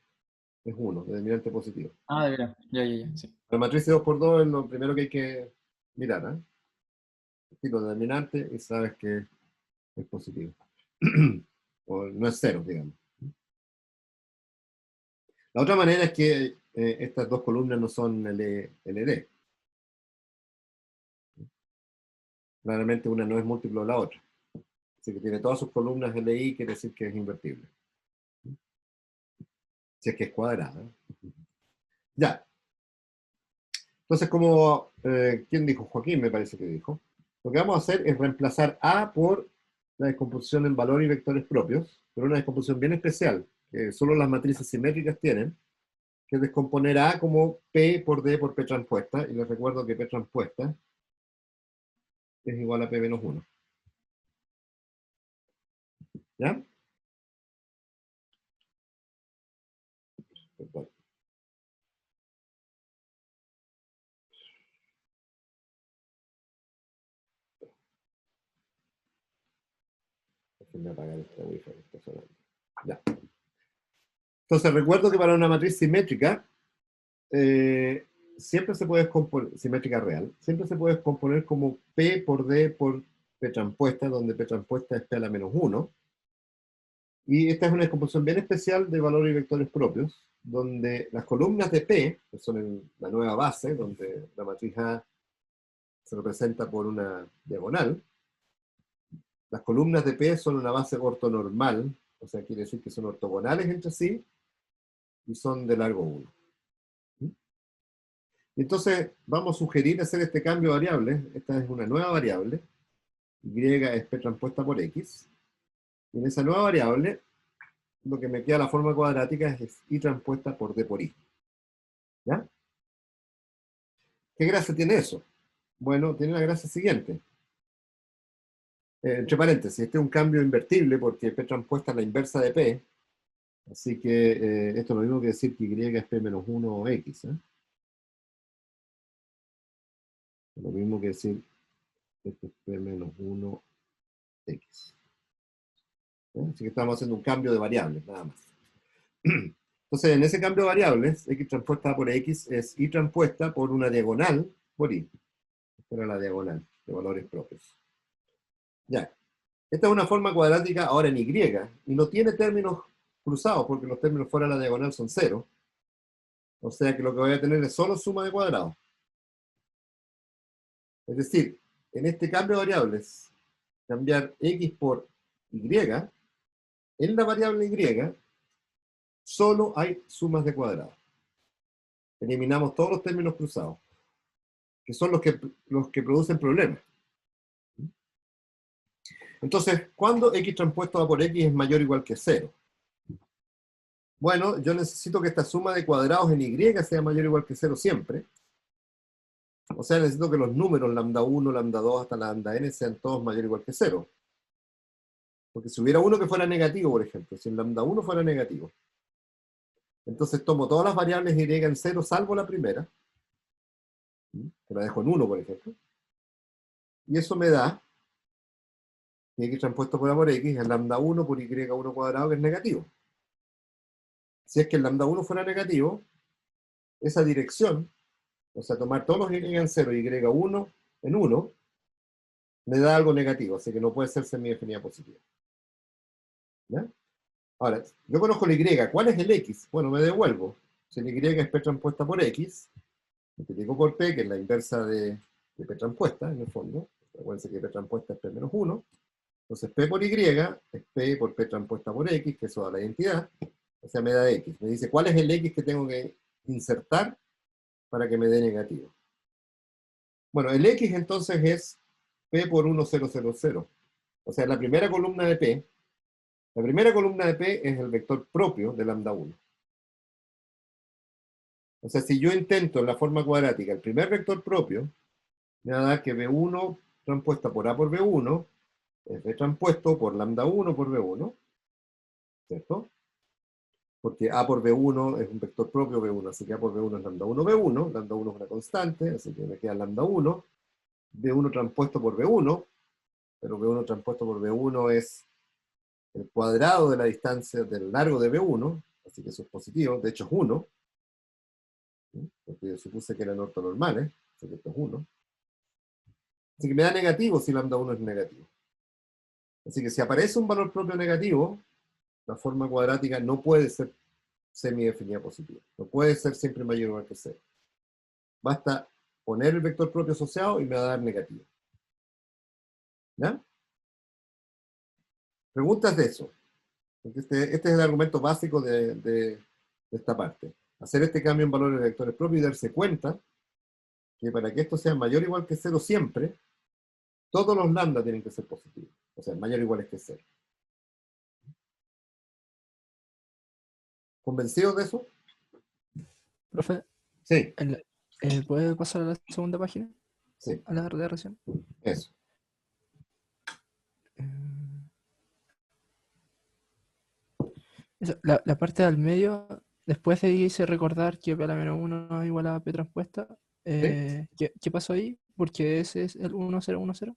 es 1, determinante positivo. Ah, de verdad. Ya, sí. La matriz de 2 por 2 es lo primero que hay que mirar, ¿eh? Tipo determinante y sabes que es positivo. O no es 0, digamos. La otra manera es que estas dos columnas no son LD. Claramente una no es múltiplo de la otra. Así que tiene todas sus columnas LI, quiere decir que es invertible. Si es que es cuadrada. Ya. Entonces, como, ¿quién dijo? Joaquín me parece que dijo. Lo que vamos a hacer es reemplazar A por la descomposición en valor y vectores propios, pero una descomposición bien especial, que solo las matrices simétricas tienen, que es descomponer A como P por D por P transpuesta, y les recuerdo que P transpuesta es igual a P menos 1. ¿Ya? Perdón. Déjenme apagar esta wifi que está sonando. Ya. Entonces recuerdo que para una matriz simétrica, siempre se puede descomponer, simétrica real, siempre se puede descomponer como P por D por P transpuesta, donde P transpuesta es P a la menos 1. Y esta es una descomposición bien especial de valores y vectores propios, donde las columnas de P, que son la nueva base, donde la matriz A se representa por una diagonal, las columnas de P son una base ortonormal, o sea, quiere decir que son ortogonales entre sí, y son de largo 1. Y entonces vamos a sugerir hacer este cambio de variables. Esta es una nueva variable, y es P transpuesta por X, y en esa nueva variable, lo que me queda la forma cuadrática es Y transpuesta por D por I. ¿Ya? ¿Qué gracia tiene eso? Bueno, tiene la gracia siguiente. Entre paréntesis, este es un cambio invertible porque P transpuesta es la inversa de P, así que esto es lo mismo que decir que Y es P menos 1 X. Lo mismo que decir que esto es P menos 1 X. Así que estamos haciendo un cambio de variables, nada más. Entonces, en ese cambio de variables, X transpuesta por X es Y transpuesta por una diagonal por Y. Esta era la diagonal de valores propios. Ya. Esta es una forma cuadrática ahora en Y, y no tiene términos cruzados, porque los términos fuera de la diagonal son 0. O sea que lo que voy a tener es solo suma de cuadrados. Es decir, en este cambio de variables, cambiar X por Y, en la variable Y, solo hay sumas de cuadrados. Eliminamos todos los términos cruzados, que son los que producen problemas. Entonces, ¿cuándo X transpuesto a por X es mayor o igual que 0? Bueno, yo necesito que esta suma de cuadrados en Y sea mayor o igual que 0 siempre. O sea, necesito que los números lambda 1, lambda 2 hasta lambda n sean todos mayor o igual que 0. Porque si hubiera uno que fuera negativo, por ejemplo, si el lambda 1 fuera negativo, entonces tomo todas las variables Y en 0 salvo la primera, que la dejo en 1, por ejemplo, y eso me da que X transpuesto por A por X es lambda 1 por Y1 cuadrado, que es negativo. Si es que el lambda 1 fuera negativo, esa dirección, o sea, tomar todos los Y en 0 y Y1 en 1, me da algo negativo, así que no puede ser semidefinida positiva. ¿Ya? Ahora, yo conozco el Y, ¿cuál es el X? Bueno, me devuelvo. Si el Y es P transpuesta por X, multiplico por P, que es la inversa de P transpuesta, en el fondo. Acuérdense que P transpuesta es P menos 1. Entonces P por Y es P por P transpuesta por X, que eso da la identidad. O sea, me da X. Me dice, ¿cuál es el X que tengo que insertar para que me dé negativo? Bueno, el X entonces es P por 1, 0, 0, 0. O sea, la primera columna de P, la primera columna de P es el vector propio de lambda 1. O sea, si yo intento en la forma cuadrática el primer vector propio, me va a dar que B1 transpuesta por A por B1 es B transpuesto por lambda 1 por B1, ¿cierto? Porque A por B1 es un vector propio B1, así que A por B1 es lambda 1 B1, lambda 1 es una constante, así que me queda lambda 1, B1 transpuesto por B1, pero B1 transpuesto por B1 es el cuadrado de la distancia del largo de B1, así que eso es positivo, de hecho es 1, ¿sí? Porque yo supuse que eran ortonormales, así que esto es 1. Así que me da negativo si lambda 1 es negativo. Así que si aparece un valor propio negativo, la forma cuadrática no puede ser semidefinida positiva. No puede ser siempre mayor o igual que 0. Basta poner el vector propio asociado y me va a dar negativo. ¿Ya? Preguntas de eso. Porque este es el argumento básico de esta parte. Hacer este cambio en valores de vectores propios y darse cuenta que para que esto sea mayor o igual que 0 siempre, todos los lambda tienen que ser positivos. O sea, mayor o igual que 0. ¿Convencidos de eso? Profe, Sí, ¿puede pasar a la segunda página? sí, A la de recién. eso. La parte del medio, después de ahí hice recordar que P a la menos 1 es igual a P transpuesta. ¿Qué pasó ahí? Porque ese es el 1, 0, 1, 0.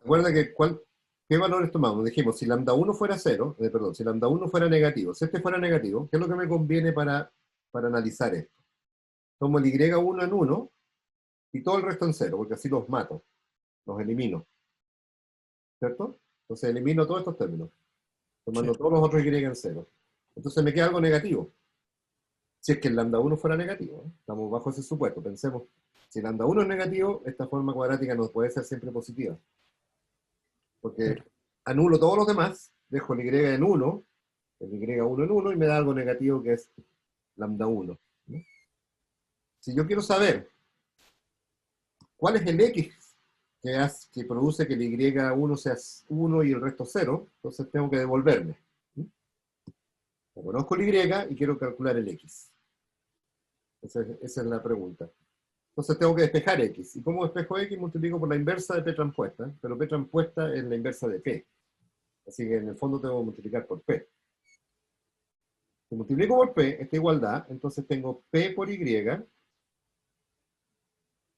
Recuerda que ¿qué valores tomamos? Dijimos, si lambda 1 fuera 0, perdón, si lambda 1 fuera negativo, si este fuera negativo, ¿qué es lo que me conviene para analizar esto? Tomo el y1 en 1 y todo el resto en 0, porque así los mato, los elimino. ¿Cierto? Entonces elimino todos estos términos, tomando Sí. todos los otros y en 0. Entonces me queda algo negativo. Si es que el lambda 1 fuera negativo, ¿eh? Estamos bajo ese supuesto. Pensemos, si lambda 1 es negativo, esta forma cuadrática no puede ser siempre positiva. Porque Claro. anulo todos los demás, dejo el y en 1, el y1 en 1 y me da algo negativo que es lambda 1. ¿No? Si yo quiero saber cuál es el x que produce que el y1 sea 1 y el resto 0, entonces tengo que devolverme. ¿No? Conozco el y quiero calcular el x. Esa es la pregunta. Entonces tengo que despejar x. ¿Y cómo despejo x? Multiplico por la inversa de p transpuesta, pero p transpuesta es la inversa de p. Así que en el fondo tengo que multiplicar por p. Si multiplico por p, esta igualdad, entonces tengo p por y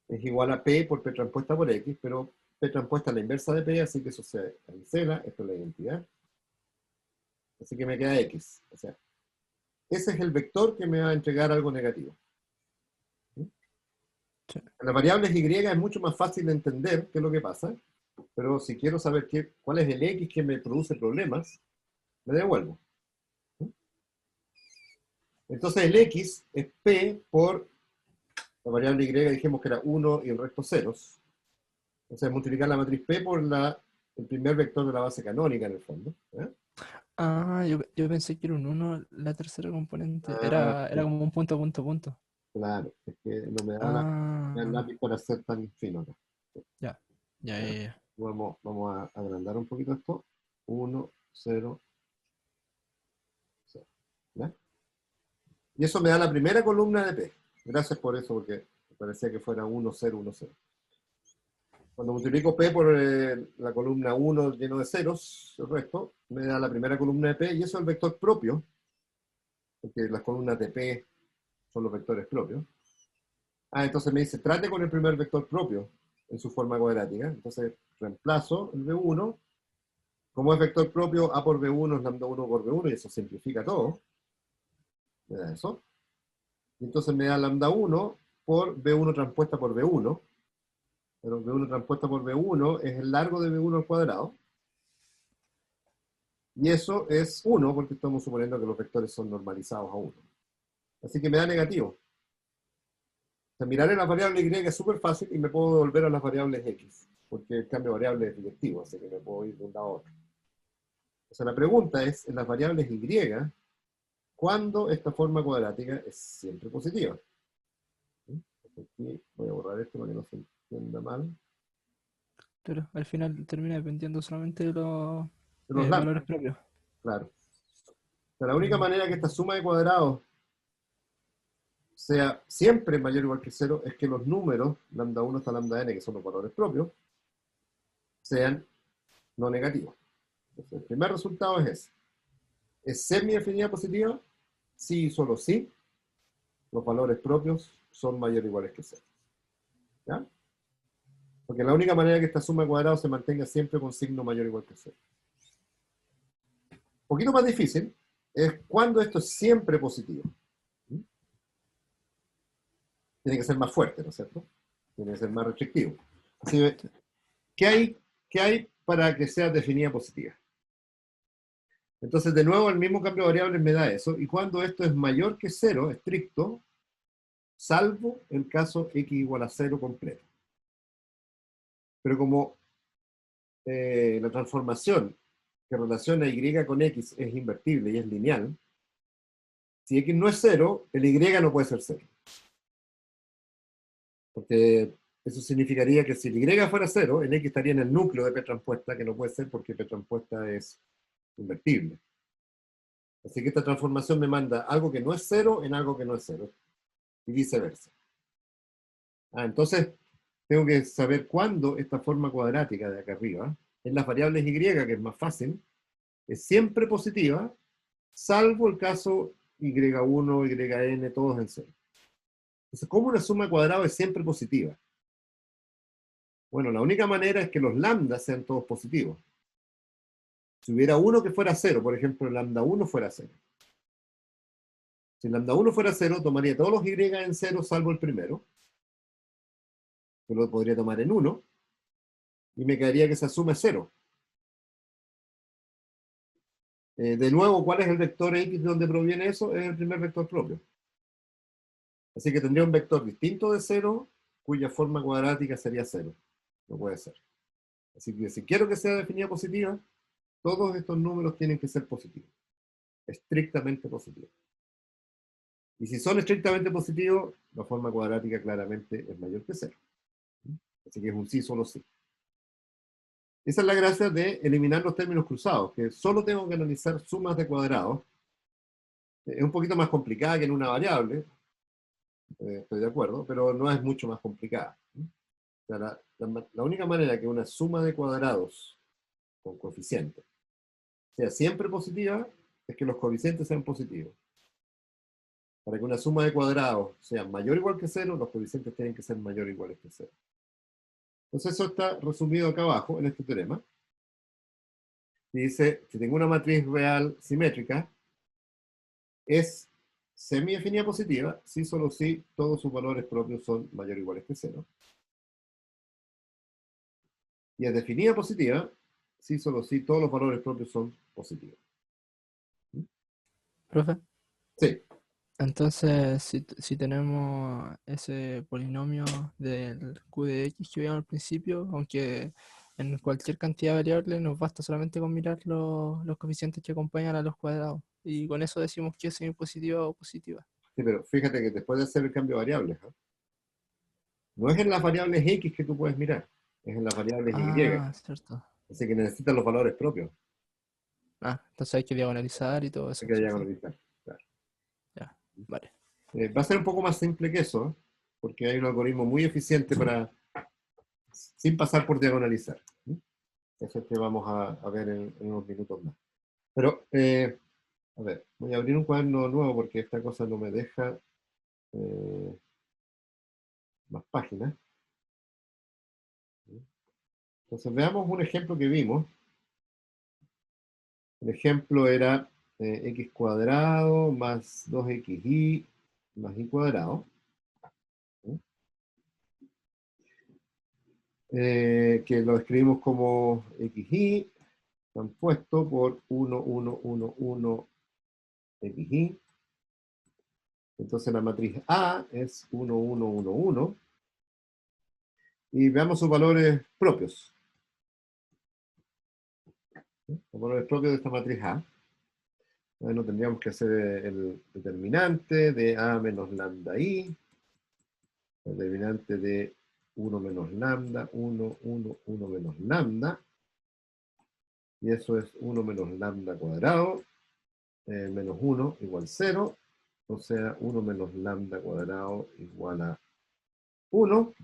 es igual a p por p transpuesta por x, pero p transpuesta es la inversa de p, así que eso se cancela, esto es la identidad. Así que me queda x. O sea, ese es el vector que me va a entregar algo negativo. ¿Sí? Sí. En las variables y es mucho más fácil de entender qué es lo que pasa, pero si quiero saber cuál es el x que me produce problemas, me devuelvo. ¿Sí? Entonces el x es p por la variable y, dijimos que era 1 y el resto ceros. Entonces multiplicar la matriz p por el primer vector de la base canónica en el fondo. ¿Eh? Ah, yo pensé que era un 1 la tercera componente. Ah, Era como un punto, punto, punto. claro, es que no me da el Ah, lápiz para ser tan fino acá. ya. Ya, ¿Ya? ya, ya. Vamos a agrandar un poquito esto. 1, 0, 0. ¿Ya? Y eso me da la primera columna de P. Gracias por eso, porque me parecía que fuera 1, 0, 1, 0. Cuando multiplico P por la columna 1 lleno de ceros, el resto, me da la primera columna de P, y eso es el vector propio, porque las columnas de P son los vectores propios. Ah, entonces me dice, trate con el primer vector propio en su forma cuadrática. Entonces reemplazo el B1. Como es vector propio, A por B1 es lambda 1 por B1, y eso simplifica todo. Me da eso. Y entonces me da lambda 1 por B1 transpuesta por B1. Pero B1 transpuesta por B1 es el largo de B1 al cuadrado. Y eso es 1, porque estamos suponiendo que los vectores son normalizados a 1. Así que me da negativo. O sea, mirar en las variables y es súper fácil y me puedo devolver a las variables x, porque el cambio de variable es directivo, así que me puedo ir de un lado a otro. O sea, la pregunta es, en las variables y, ¿cuándo esta forma cuadrática es siempre positiva? ¿Sí? Aquí voy a borrar esto para que no se entienda mal. Claro, al final termina dependiendo solamente de los De los lambda, valores propios. claro. O sea, la única manera que esta suma de cuadrados sea siempre mayor o igual que 0 es que los números, lambda 1 hasta lambda n, que son los valores propios, sean no negativos. Entonces, el primer resultado es ese. ¿Es semi-definida positiva? Sí y solo sí. Los valores propios son mayor o iguales que 0. ¿Ya? Porque la única manera que esta suma de cuadrados se mantenga siempre con signo mayor o igual que 0. Un poquito más difícil es cuando esto es siempre positivo. Tiene que ser más fuerte, ¿no es cierto? Tiene que ser más restrictivo. Así que, ¿qué hay para que sea definida positiva? Entonces, de nuevo, el mismo cambio de variables me da eso. Y cuando esto es mayor que 0, estricto, salvo el caso x igual a 0 completo. Pero como la transformación que relaciona y con x es invertible y es lineal, si x no es 0, el y no puede ser 0. Porque eso significaría que si el y fuera 0, el x estaría en el núcleo de p transpuesta, que no puede ser porque p transpuesta es invertible. Así que esta transformación me manda algo que no es 0 en algo que no es 0. Y viceversa. Entonces, tengo que saber cuándo esta forma cuadrática de acá arriba, en las variables y, que es más fácil, es siempre positiva, salvo el caso y1, yn, todos en 0. Entonces, ¿cómo una suma de cuadrados es siempre positiva? Bueno, la única manera es que los lambdas sean todos positivos. Si hubiera uno que fuera 0, por ejemplo, el lambda 1 fuera 0. Si el lambda 1 fuera 0, tomaría todos los y en 0, salvo el primero, que lo podría tomar en 1, y me quedaría que esa suma es 0. De nuevo, ¿cuál es el vector x de donde proviene eso? Es el primer vector propio. Así que tendría un vector distinto de 0, cuya forma cuadrática sería 0. No puede ser. Así que si quiero que sea definida positiva, todos estos números tienen que ser positivos. Estrictamente positivos. Y si son estrictamente positivos, la forma cuadrática claramente es mayor que 0. Así que es un sí, solo sí. Esa es la gracia de eliminar los términos cruzados, que solo tengo que analizar sumas de cuadrados. Es un poquito más complicada que en una variable, estoy de acuerdo, pero no es mucho más complicada. O sea, la única manera que una suma de cuadrados con coeficientes sea siempre positiva es que los coeficientes sean positivos. Para que una suma de cuadrados sea mayor o igual que 0, los coeficientes tienen que ser mayor o iguales que 0. Entonces eso está resumido acá abajo en este teorema. Y dice, si tengo una matriz real simétrica, es semi-definida positiva, si solo si todos sus valores propios son mayor o iguales que 0. Y es definida positiva, si solo si todos los valores propios son positivos. Profe, Sí, entonces si tenemos ese polinomio del q de x que vimos al principio, aunque en cualquier cantidad de variables nos basta solamente con mirar los coeficientes que acompañan a los cuadrados. Y con eso decimos que es semipositiva o positiva. sí, pero fíjate que después de hacer el cambio de variables, no es en las variables x que tú puedes mirar, es en las variables y. Cierto. Así que necesitas los valores propios. Entonces hay que diagonalizar y todo eso. Hay que ¿cierto? diagonalizar. Claro. Ya, vale. Va a ser un poco más simple que eso, porque hay un algoritmo muy eficiente para, sin pasar por diagonalizar. Eso es que vamos a ver en unos minutos más. Pero, a ver, voy a abrir un cuaderno nuevo porque esta cosa no me deja más páginas. Entonces veamos un ejemplo que vimos. El ejemplo era x cuadrado más 2xy más y cuadrado. Que lo escribimos como xy, compuesto por 1, 1, 1, 1, xy. Entonces la matriz A es 1, 1, 1, 1. Y veamos sus valores propios. Los valores propios de esta matriz A. Bueno, tendríamos que hacer el determinante de A menos lambda I. El determinante de 1 menos lambda, 1, 1, 1 menos lambda. Y eso es 1 menos lambda cuadrado, menos 1 igual 0. o sea, 1 menos lambda cuadrado igual a 1.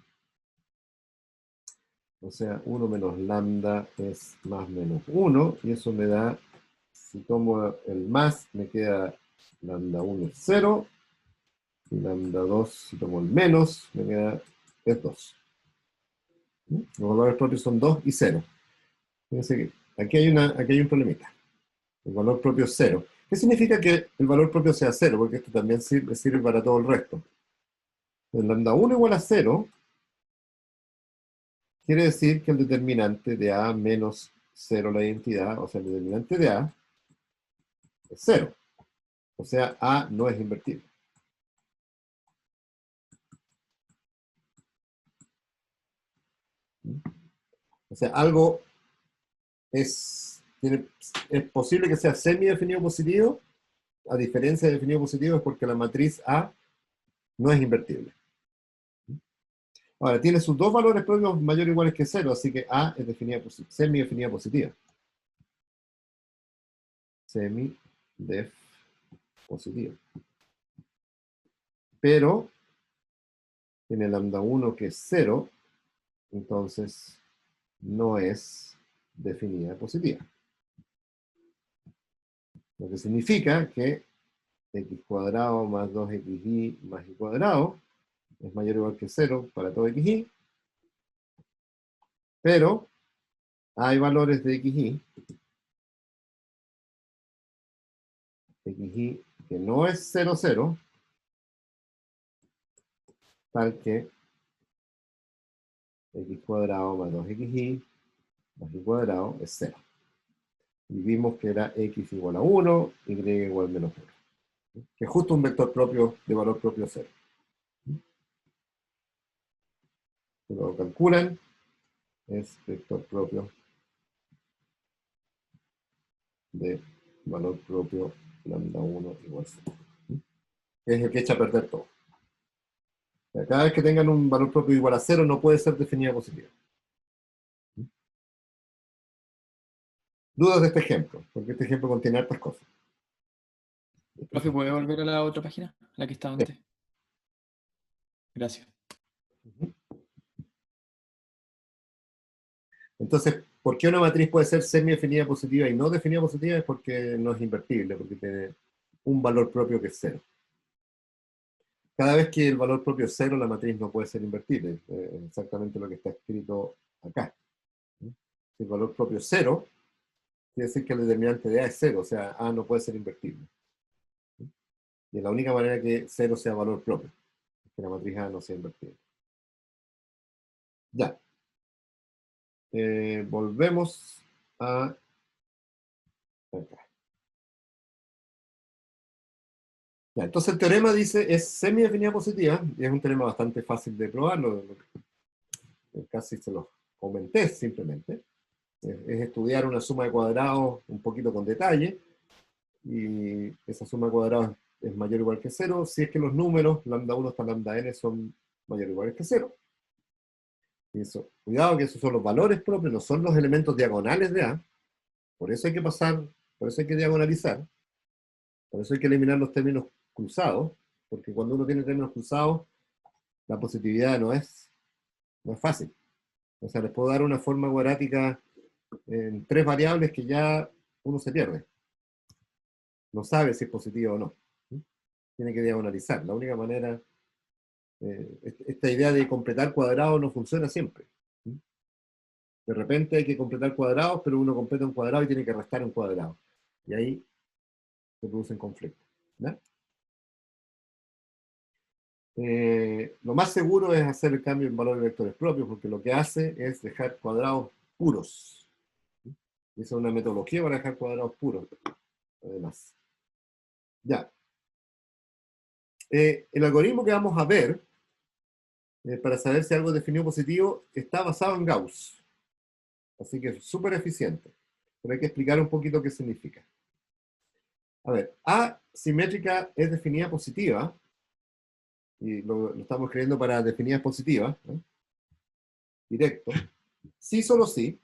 O sea, 1 menos lambda es más menos 1, y eso me da, si tomo el más, me queda lambda 1 es 0, y lambda 2, si tomo el menos, me queda es 2. Los valores propios son 2 y 0. Fíjense que aquí hay un problemita. El valor propio es 0. ¿Qué significa que el valor propio sea 0? Porque esto también sirve para todo el resto. El lambda 1 igual a 0 quiere decir que el determinante de A menos 0 la identidad, o sea, el determinante de A es 0. O sea, A no es invertible. O sea, algo es posible que sea semidefinido positivo, a diferencia de definido positivo, es porque la matriz A no es invertible. Ahora, tiene sus dos valores propios mayor o iguales que 0, así que A es semidefinida positiva. Semidef positiva. Pero tiene lambda 1 que es 0, entonces no es definida positiva. Lo que significa que x cuadrado más 2xy más y cuadrado es mayor o igual que 0 para todo xy, pero hay valores de xy que no es 0, 0, tal que x cuadrado más 2xy más y cuadrado es 0. Y vimos que era x igual a 1, y igual a menos 1. Que es justo un vector propio de valor propio 0. Si lo calculan, es vector propio de valor propio lambda 1 igual 0. Es el que echa a perder todo. O sea, cada vez que tengan un valor propio igual a 0, no puede ser definida positiva. Dudas de este ejemplo, porque este ejemplo contiene hartas cosas. Profe, ¿puede volver a la otra página? La que estaba antes. Gracias. Entonces, ¿por qué una matriz puede ser semi-definida positiva y no definida positiva? Es porque no es invertible, porque tiene un valor propio que es 0. Cada vez que el valor propio es 0, la matriz no puede ser invertible. Es exactamente lo que está escrito acá. Si el valor propio es 0, quiere decir que el determinante de A es 0, o sea, A no puede ser invertible. Y es la única manera que 0 sea valor propio, es que la matriz A no sea invertible. Ya. Volvemos a acá. Ya, entonces el teorema dice, es semidefinida positiva, y es un teorema bastante fácil de probarlo, casi se lo comenté simplemente. Es estudiar una suma de cuadrados un poquito con detalle, y esa suma de cuadrados es mayor o igual que 0, si es que los números, lambda 1 hasta lambda n, son mayor o iguales que 0. Y eso, cuidado que esos son los valores propios, no son los elementos diagonales de A, por eso hay que pasar, por eso hay que diagonalizar, por eso hay que eliminar los términos cruzados, porque cuando uno tiene términos cruzados, la positividad no es fácil. O sea, les puedo dar una forma cuadrática en 3 variables que ya uno se pierde. No sabe si es positiva o no. Tiene que diagonalizar. La única manera, esta idea de completar cuadrados no funciona siempre. De repente hay que completar cuadrados, pero uno completa un cuadrado y tiene que restar un cuadrado. Y ahí se producen conflictos. ¿No? Lo más seguro es hacer el cambio en valores de vectores propios, porque lo que hace es dejar cuadrados puros. Y esa es una metodología para dejar cuadrados puros, además. Ya. El algoritmo que vamos a ver, para saber si algo es definido positivo, está basado en Gauss. Así que es súper eficiente. Pero hay que explicar un poquito qué significa. A ver, A simétrica es definida positiva, y lo estamos escribiendo para definidas positivas, ¿no? Directo. Sí, solo sí.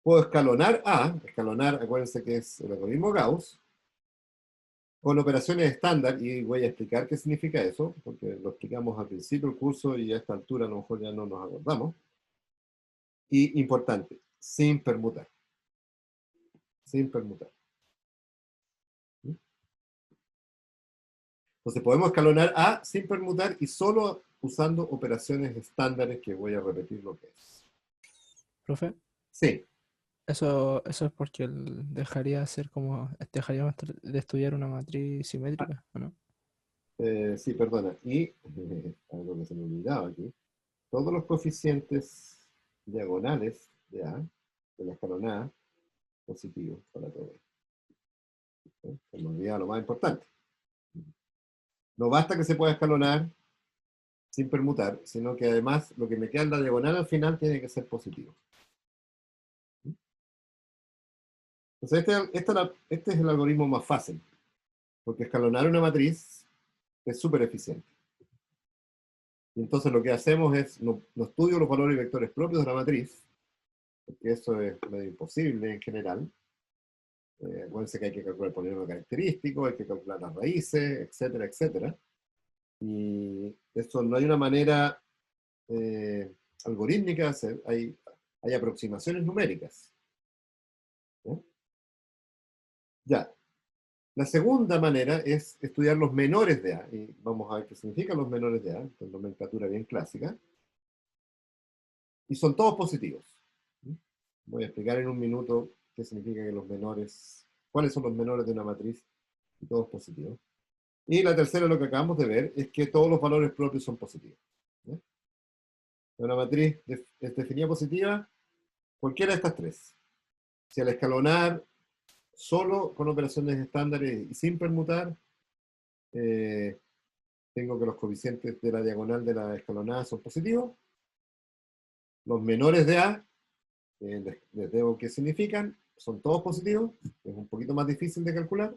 Puedo escalonar A, escalonar, acuérdense que es el algoritmo Gauss, con operaciones estándar, y voy a explicar qué significa eso, porque lo explicamos al principio del curso y a esta altura a lo mejor ya no nos acordamos. Y importante, sin permutar. Sin permutar. Entonces podemos escalonar A sin permutar y solo usando operaciones estándares, que voy a repetir lo que es. Profe, Sí, eso es porque dejaríamos de estudiar una matriz simétrica, ¿o no? sí, perdona. Y algo que se me olvidaba aquí. Todos los coeficientes diagonales de A, de la escalonada, positivos para todo esto. Se me olvidaba lo más importante. No basta que se pueda escalonar sin permutar, sino que además lo que me queda en la diagonal al final tiene que ser positivo. Entonces este es el algoritmo más fácil, porque escalonar una matriz es súper eficiente. Y entonces lo que hacemos es, no estudio los valores y vectores propios de la matriz, porque eso es medio imposible en general. Acuérdense que hay que calcular el polinomio característico, hay que calcular las raíces, etcétera, etcétera. Y eso no hay una manera algorítmica de hacer, hay aproximaciones numéricas. Ya. La segunda manera es estudiar los menores de A, y vamos a ver qué significan los menores de A, en nomenclatura bien clásica. Y son todos positivos. Voy a explicar en un minuto qué significa que los menores, cuáles son los menores de una matriz, y todos positivos. Y la tercera, lo que acabamos de ver, es que todos los valores propios son positivos. Una matriz es definida positiva, cualquiera de estas tres. Si al escalonar solo con operaciones estándares y sin permutar, tengo que los coeficientes de la diagonal de la escalonada son positivos. Los menores de A, les debo qué significan, son todos positivos, es un poquito más difícil de calcular.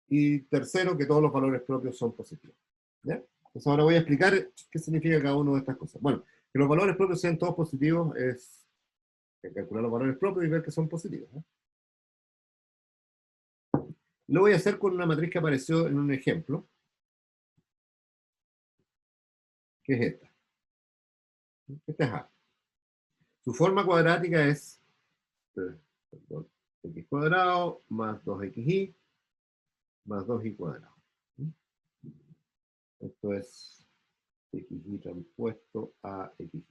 Y tercero, que todos los valores propios son positivos. ¿Ya? Entonces ahora voy a explicar qué significa cada una de estas cosas. Bueno, que los valores propios sean todos positivos es calcular los valores propios y ver que son positivos. Lo voy a hacer con una matriz que apareció en un ejemplo, que es esta. Esta es A. Su forma cuadrática es x cuadrado más 2xy más 2y cuadrado. Esto es xy transpuesto a xy.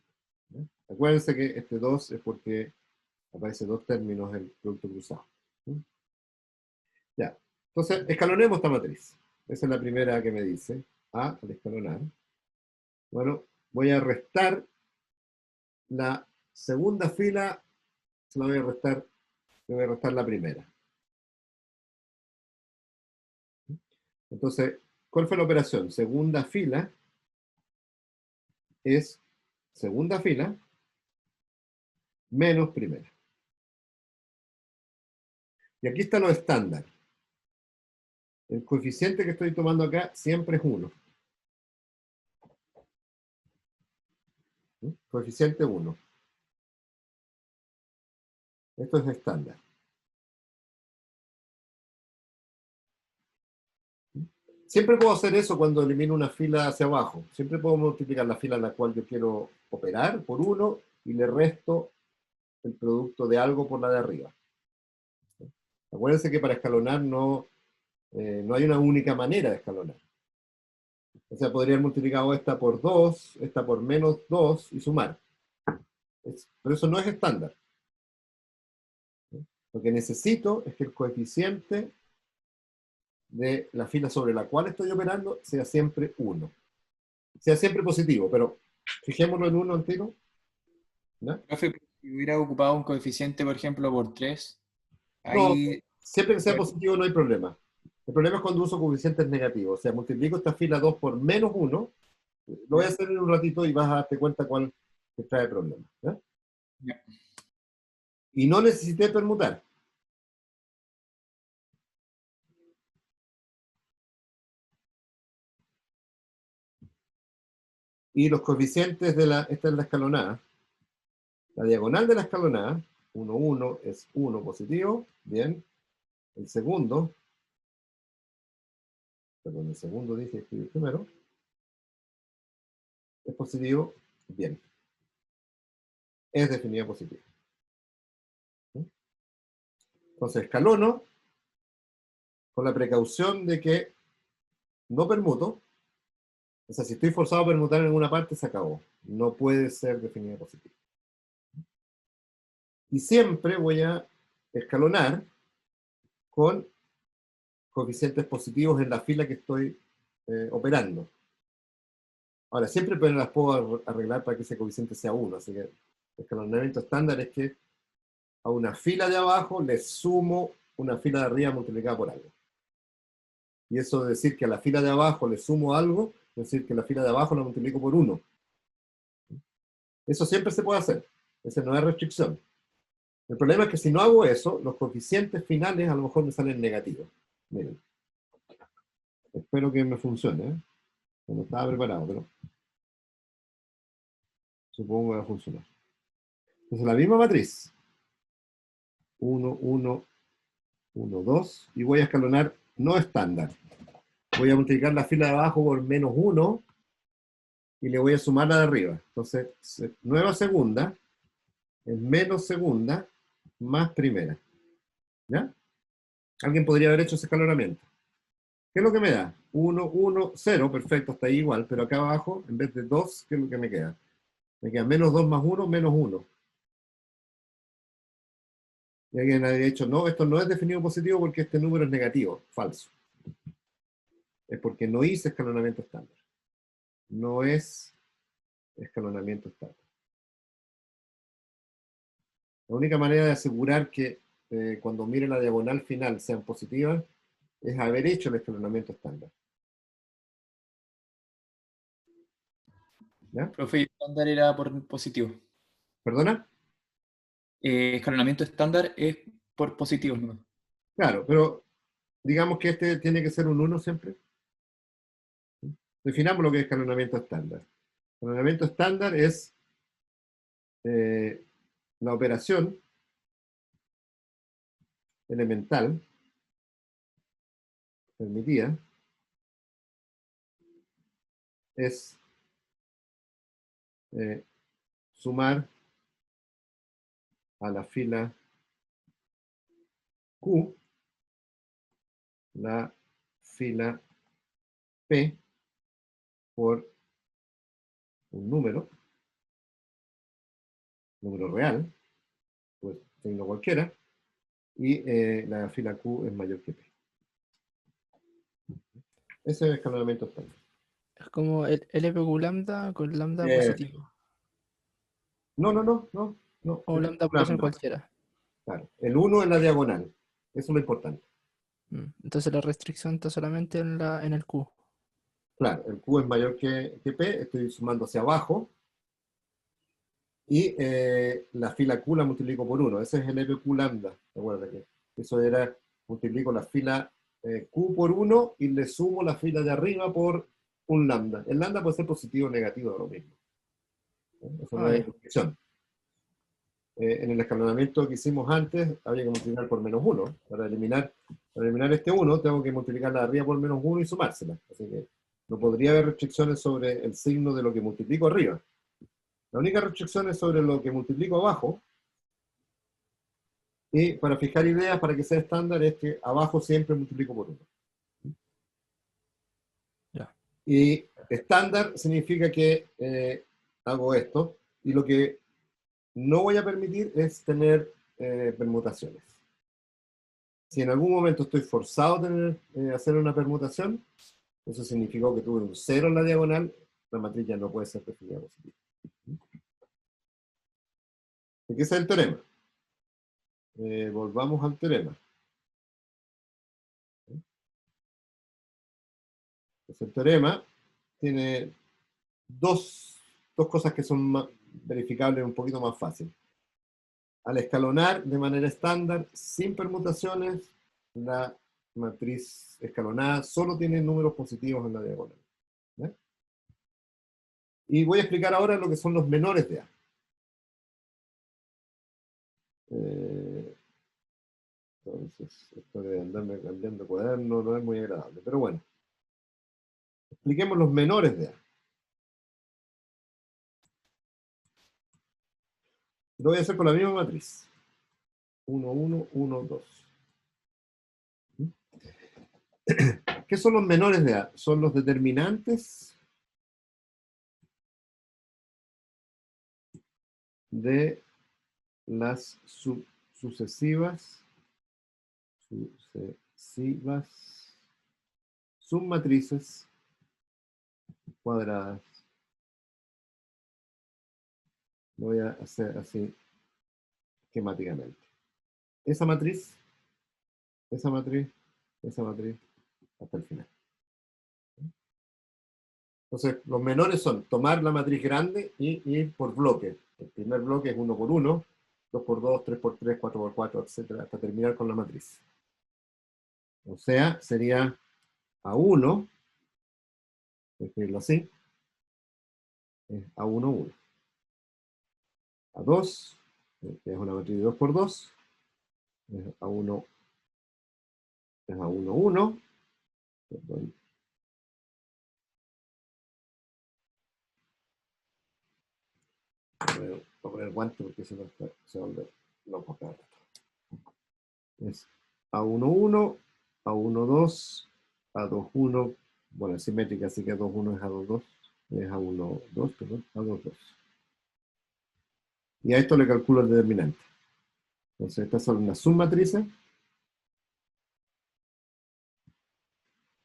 Acuérdense que este 2 es porque aparece dos términos en el producto cruzado. Ya. Entonces, escalonemos esta matriz. Esa es la primera que me dice. A al escalonar. Bueno, voy a restar la segunda fila, se la voy a restar, le voy a restar la primera. Entonces, ¿cuál fue la operación? Segunda fila es segunda fila menos primera. Y aquí está lo estándar. El coeficiente que estoy tomando acá siempre es 1. Coeficiente 1. Esto es estándar. Siempre puedo hacer eso cuando elimino una fila hacia abajo. Siempre puedo multiplicar la fila en la cual yo quiero operar por 1 y le resto el producto de algo por la de arriba. Acuérdense que para escalonar no hay una única manera de escalonar. O sea, podría haber multiplicado esta por 2, esta por menos 2 y sumar. Pero eso no es estándar. Lo que necesito es que el coeficiente de la fila sobre la cual estoy operando sea siempre 1. Sea siempre positivo, pero fijémonos en 1 entero. ¿No? Profe, si hubiera ocupado un coeficiente, por ejemplo, por 3, No, ahí... siempre que sea positivo no hay problema. El problema es cuando uso coeficientes negativos. O sea, multiplico esta fila 2 por menos 1. Lo voy a hacer en un ratito y vas a darte cuenta cuál te trae problema. ¿Ya? Ya. Y no necesité permutar. Y los coeficientes esta es la escalonada. La diagonal de la escalonada, 1, 1, es 1 positivo. Bien. El segundo perdón, el segundo dije escribir primero, es positivo, bien. Es definida positiva. Entonces, escalono con la precaución de que no permuto. O sea, si estoy forzado a permutar en alguna parte, se acabó. No puede ser definida positiva. Y siempre voy a escalonar con coeficientes positivos en la fila que estoy operando. Ahora, siempre las puedo arreglar para que ese coeficiente sea 1. Así que el escalonamiento estándar es que a una fila de abajo le sumo una fila de arriba multiplicada por algo. Y eso de decir que a la fila de abajo le sumo algo, es decir que la fila de abajo la multiplico por 1. Eso siempre se puede hacer. Esa no es restricción. El problema es que si no hago eso, los coeficientes finales a lo mejor me salen negativos. Miren. Espero que me funcione. No estaba preparado, pero supongo que va a funcionar. Entonces la misma matriz. 1, 1, 1, 2. Y voy a escalonar no estándar. Voy a multiplicar la fila de abajo por menos 1 y le voy a sumar la de arriba. Entonces, nueva segunda es menos segunda más primera. ¿Ya? Alguien podría haber hecho ese escalonamiento. ¿Qué es lo que me da? 1, 1, 0, perfecto, está ahí igual, pero acá abajo, en vez de 2, ¿qué es lo que me queda? Me queda menos 2 más 1, menos 1. Y alguien habría dicho, no, esto no es definido positivo porque este número es negativo. Falso. Es porque no hice escalonamiento estándar. No es escalonamiento estándar. La única manera de asegurar que cuando mire la diagonal final sean positivas es haber hecho el escalonamiento estándar. ¿Ya? Profe, estándar era por positivo. ¿Perdona? Escalonamiento estándar es por positivos, ¿no? Claro, pero digamos que este tiene que ser un 1 siempre. Definamos lo que es escalonamiento estándar. Escalonamiento estándar es la operación elemental permitida es sumar a la fila Q la fila P por un número real, pues signo cualquiera, y la fila Q es mayor que P. Ese es el escalonamiento estándar. Es como el LPQ lambda con lambda Eh, positivo. no. No. O lambda puede ser cualquiera. Claro. El 1 es la diagonal. Eso es lo importante. Entonces la restricción está solamente en el Q. Claro, el Q es mayor que P, estoy sumando hacia abajo, y la fila Q la multiplico por 1. Ese es el LPQ lambda. Recuerda que eso era, multiplico la fila Q por 1 y le sumo la fila de arriba por un lambda. El lambda puede ser positivo o negativo, de lo mismo. Eso no es Ya. restricción. En el escalonamiento que hicimos antes, había que multiplicar por menos 1. Para eliminar este 1, tengo que multiplicar la de arriba por menos 1 y sumársela. Así que no podría haber restricciones sobre el signo de lo que multiplico arriba. La única restricción es sobre lo que multiplico abajo. Y para fijar ideas, para que sea estándar, es que abajo siempre multiplico por 1. Ya. Y estándar significa que hago esto. Y lo que no voy a permitir es tener permutaciones. Si en algún momento estoy forzado a hacer una permutación, eso significó que tuve un 0 en la diagonal, la matriz ya no puede ser definida positiva. ¿Y qué es el teorema? Volvamos al teorema. Pues el teorema tiene dos cosas que son verificables un poquito más fácil. Al escalonar de manera estándar, sin permutaciones, la matriz escalonada solo tiene números positivos en la diagonal. ¿Ya? Y voy a explicar ahora lo que son los menores de A. Entonces, esto de andarme cambiando cuaderno no es muy agradable, pero bueno. Apliquemos los menores de A. Lo voy a hacer con la misma matriz. 1, 1, 1, 2. ¿Qué son los menores de A? Son los determinantes de las sucesivas submatrices cuadradas. Lo voy a hacer así esquemáticamente. Esa matriz, esa matriz, esa matriz, hasta el final. Entonces, los menores son tomar la matriz grande y ir por bloque. El primer bloque es 1 por 1, 2 por 2, 3 por 3, 4 por 4, etc., hasta terminar con la matriz. O sea, sería A1, escribirlo así, es A1, 1. A2, que es una matriz de 2 por 2, es A1, 1, perdón. Voy a poner guante porque se vuelve loco acá. Es A1, 1, A1, 2, A2, 1, bueno, es simétrica, así que A2, 1 es A2, 2, es A1, 2, perdón, A2, 2. Y a esto le calculo el determinante. Entonces, estas son las submatrices.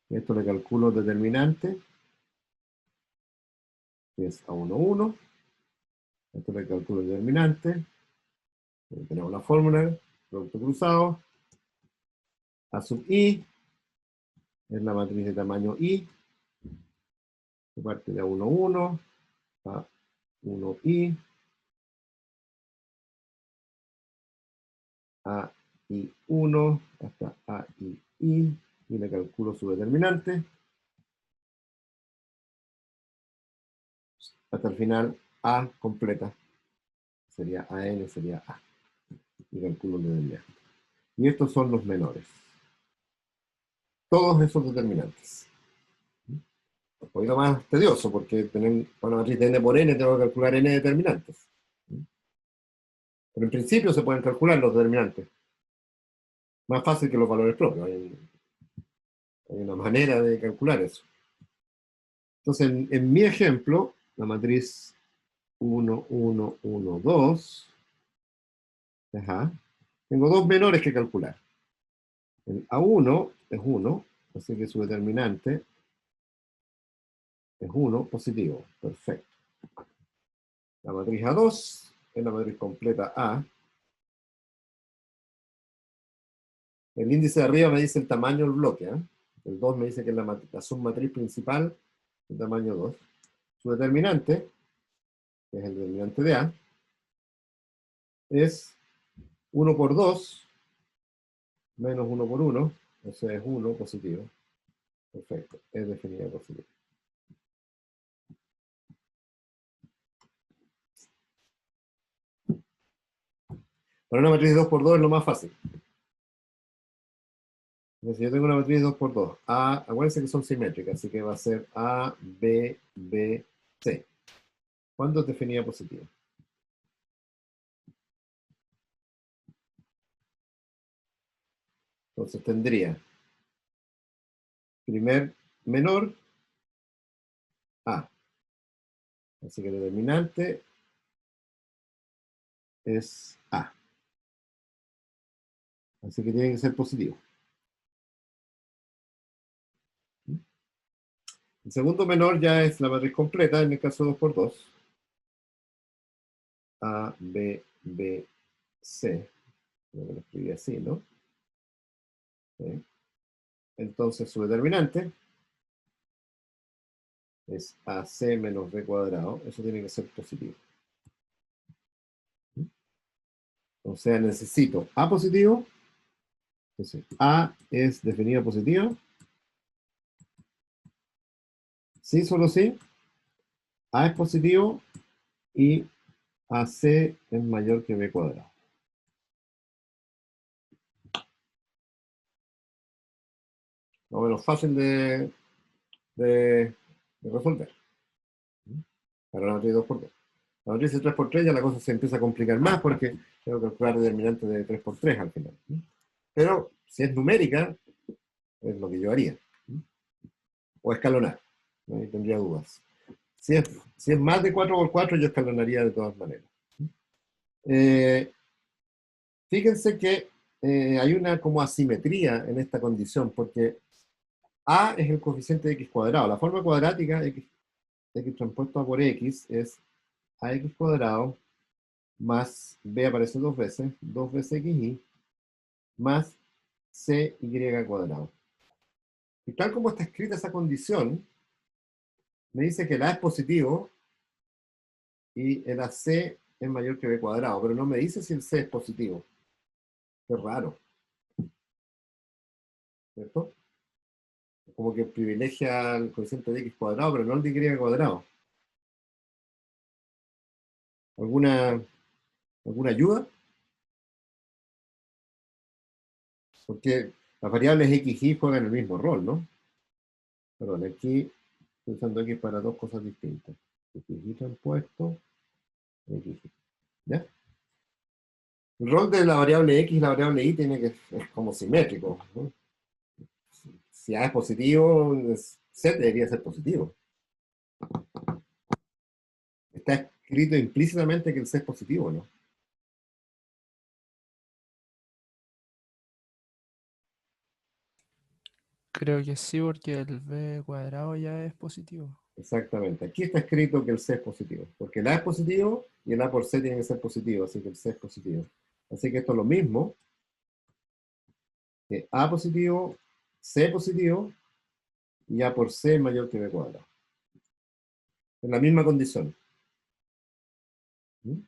Y a esto le calculo el determinante, que es A1, 1. A esto le calculo el determinante. Tenemos la fórmula, producto cruzado. A sub i es la matriz de tamaño i, que parte de A1, 1, a 1i, a i1 hasta a i, y le calculo su determinante. Hasta el final, a completa. Sería an, sería a. Y calculo el determinante. Y estos son los menores. Todos esos determinantes. Un poquito más tedioso, porque para una matriz de n por n tengo que calcular n determinantes. Pero en principio se pueden calcular los determinantes. Más fácil que los valores propios. Hay una manera de calcular eso. Entonces, en mi ejemplo, la matriz 1, 1, 1, 2, tengo dos menores que calcular. El A1 es 1, así que su determinante es 1 positivo. Perfecto. La matriz A2 es la matriz completa A. El índice de arriba me dice el tamaño del bloque. El 2 me dice que es la submatriz principal, el tamaño 2. Su determinante, que es el determinante de A, es 1 por 2 menos 1 por 1, o sea, es 1 positivo. Perfecto, es definida positiva. Para una matriz de 2 por 2 es lo más fácil. Entonces, si yo tengo una matriz de 2 por 2, acuérdense que son simétricas, así que va a ser A, B, B, C. ¿Cuándo es definida positiva? Entonces tendría primer menor A. Así que el determinante es A. Así que tiene que ser positivo. El segundo menor ya es la matriz completa, en el caso 2 por 2. A, B, B, C. Lo escribí así, ¿no? ¿Sí? Entonces su determinante es AC menos B cuadrado. Eso tiene que ser positivo. O sea, necesito A positivo. Entonces, A es definida positiva. Sí, solo sí. A es positivo y AC es mayor que B cuadrado. Más o menos fácil de de resolver. Para la matriz 2×2. La matriz de 3×3 ya la cosa se empieza a complicar más porque tengo que calcular determinantes de 3×3 al final. Pero si es numérica, es lo que yo haría. O escalonar. No tendría dudas. Si es más de 4×4, yo escalonaría de todas maneras. Fíjense que hay una como asimetría en esta condición, porque A es el coeficiente de x cuadrado. La forma cuadrática, x transpuesto a por x, es ax cuadrado más b aparece dos veces xy, más cy cuadrado. Y tal como está escrita esa condición, me dice que el a es positivo y el ac es mayor que b cuadrado, pero no me dice si el c es positivo. Qué raro. ¿Cierto? Como que privilegia el coeficiente de x cuadrado, pero no el de y cuadrado. ¿Alguna ayuda? Porque las variables x y juegan el mismo rol, ¿no? Perdón, aquí estoy usando x para dos cosas distintas. XY transpuesto, XY. ¿Ya? El rol de la variable x y la variable y es como simétrico, ¿no? Si A es positivo, Z debería ser positivo. Está escrito implícitamente que el C es positivo, ¿no? Creo que sí, porque el b cuadrado ya es positivo. Exactamente. Aquí está escrito que el C es positivo. Porque el A es positivo y el A por C tiene que ser positivo, así que el C es positivo. Así que esto es lo mismo que A positivo, C positivo y A por C mayor que B cuadrado. En la misma condición. ¿Mm?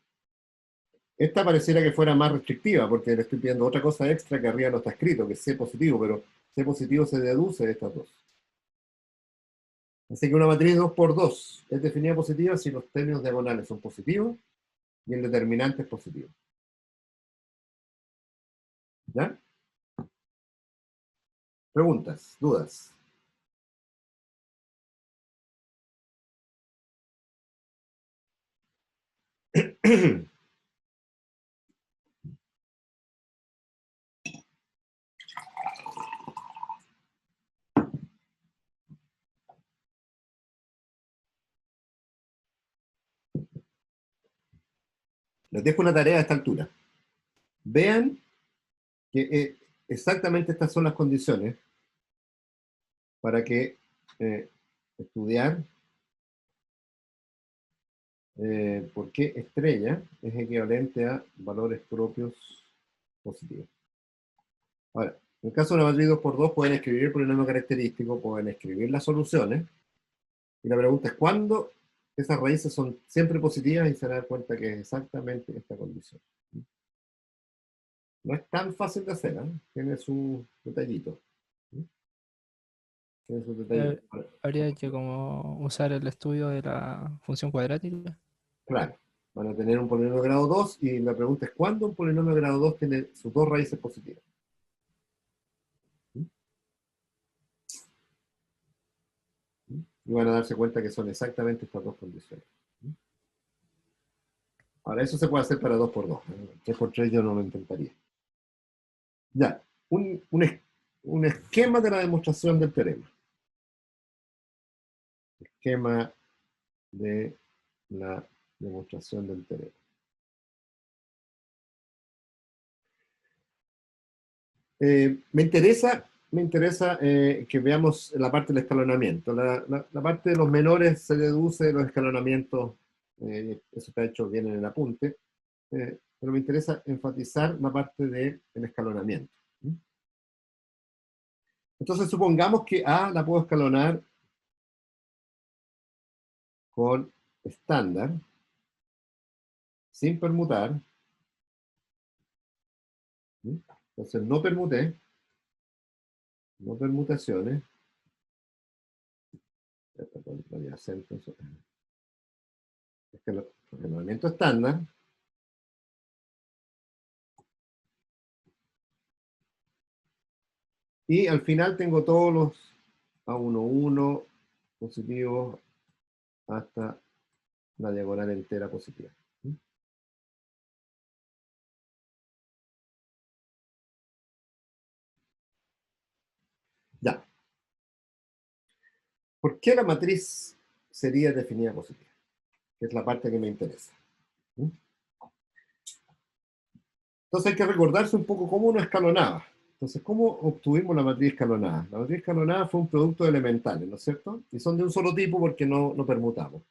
Esta pareciera que fuera más restrictiva, porque le estoy pidiendo otra cosa extra que arriba no está escrito, que es C positivo, pero C positivo se deduce de estas dos. Así que una matriz 2×2 es definida positiva si los términos diagonales son positivos y el determinante es positivo. ¿Ya? Preguntas, dudas. Les dejo una tarea a esta altura. Vean que exactamente estas son las condiciones para que estudiar por qué estrella es equivalente a valores propios positivos. Ahora, en el caso de una matriz 2×2 pueden escribir el polinomio característico, pueden escribir las soluciones, y la pregunta es ¿cuándo esas raíces son siempre positivas? Y se dan cuenta que es exactamente esta condición. No es tan fácil de hacer, ¿eh? Tiene su detallito. Tiene su detallito. Habría que como usar el estudio de la función cuadrática. Claro, van a tener un polinomio de grado 2 y la pregunta es ¿cuándo un polinomio de grado 2 tiene sus dos raíces positivas? Y van a darse cuenta que son exactamente estas dos condiciones. Ahora, eso se puede hacer para 2×2. 3×3 yo no lo intentaría. Ya, un esquema de la demostración del teorema. Esquema de la demostración del teorema. Me interesa que veamos la parte del escalonamiento. La parte de los menores se deduce de los escalonamientos, eso está hecho bien en el apunte, pero me interesa enfatizar la parte del escalonamiento. Entonces supongamos que A la puedo escalonar con estándar, sin permutar. Entonces no permuté, no permutaciones. Voy a hacer entonces escalonamiento estándar. Y al final tengo todos los A11, positivos hasta la diagonal entera positiva. Ya. ¿Por qué la matriz sería definida positiva? Que es la parte que me interesa. Entonces hay que recordarse un poco cómo uno escalonaba. Entonces, ¿cómo obtuvimos la matriz escalonada? La matriz escalonada fue un producto de elementales, ¿no es cierto? Y son de un solo tipo porque no permutamos.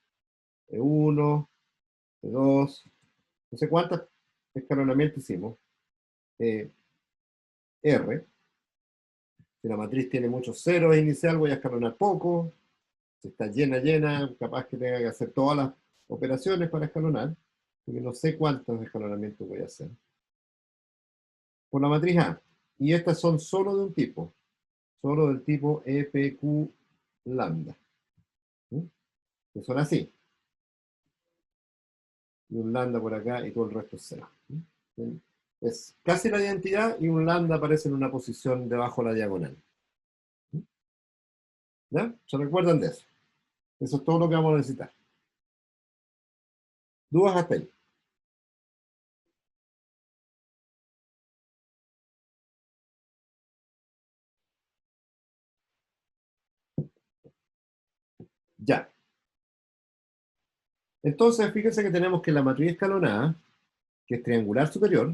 E1, E2, no sé cuántos escalonamientos hicimos. R. Si la matriz tiene muchos ceros inicial, voy a escalonar poco. Si está llena, capaz que tenga que hacer todas las operaciones para escalonar, porque no sé cuántos escalonamientos voy a hacer. Por la matriz A. Y estas son solo de un tipo, solo del tipo EPQ lambda. ¿Sí? Que son así. Y un lambda por acá y todo el resto es cero. ¿Sí? Es casi la identidad y un lambda aparece en una posición debajo de la diagonal. ¿Sí? ¿Ya? ¿Se recuerdan de eso? Eso es todo lo que vamos a necesitar. ¿Dudas hasta ahí? Ya. Entonces, fíjense que tenemos que la matriz escalonada, que es triangular superior,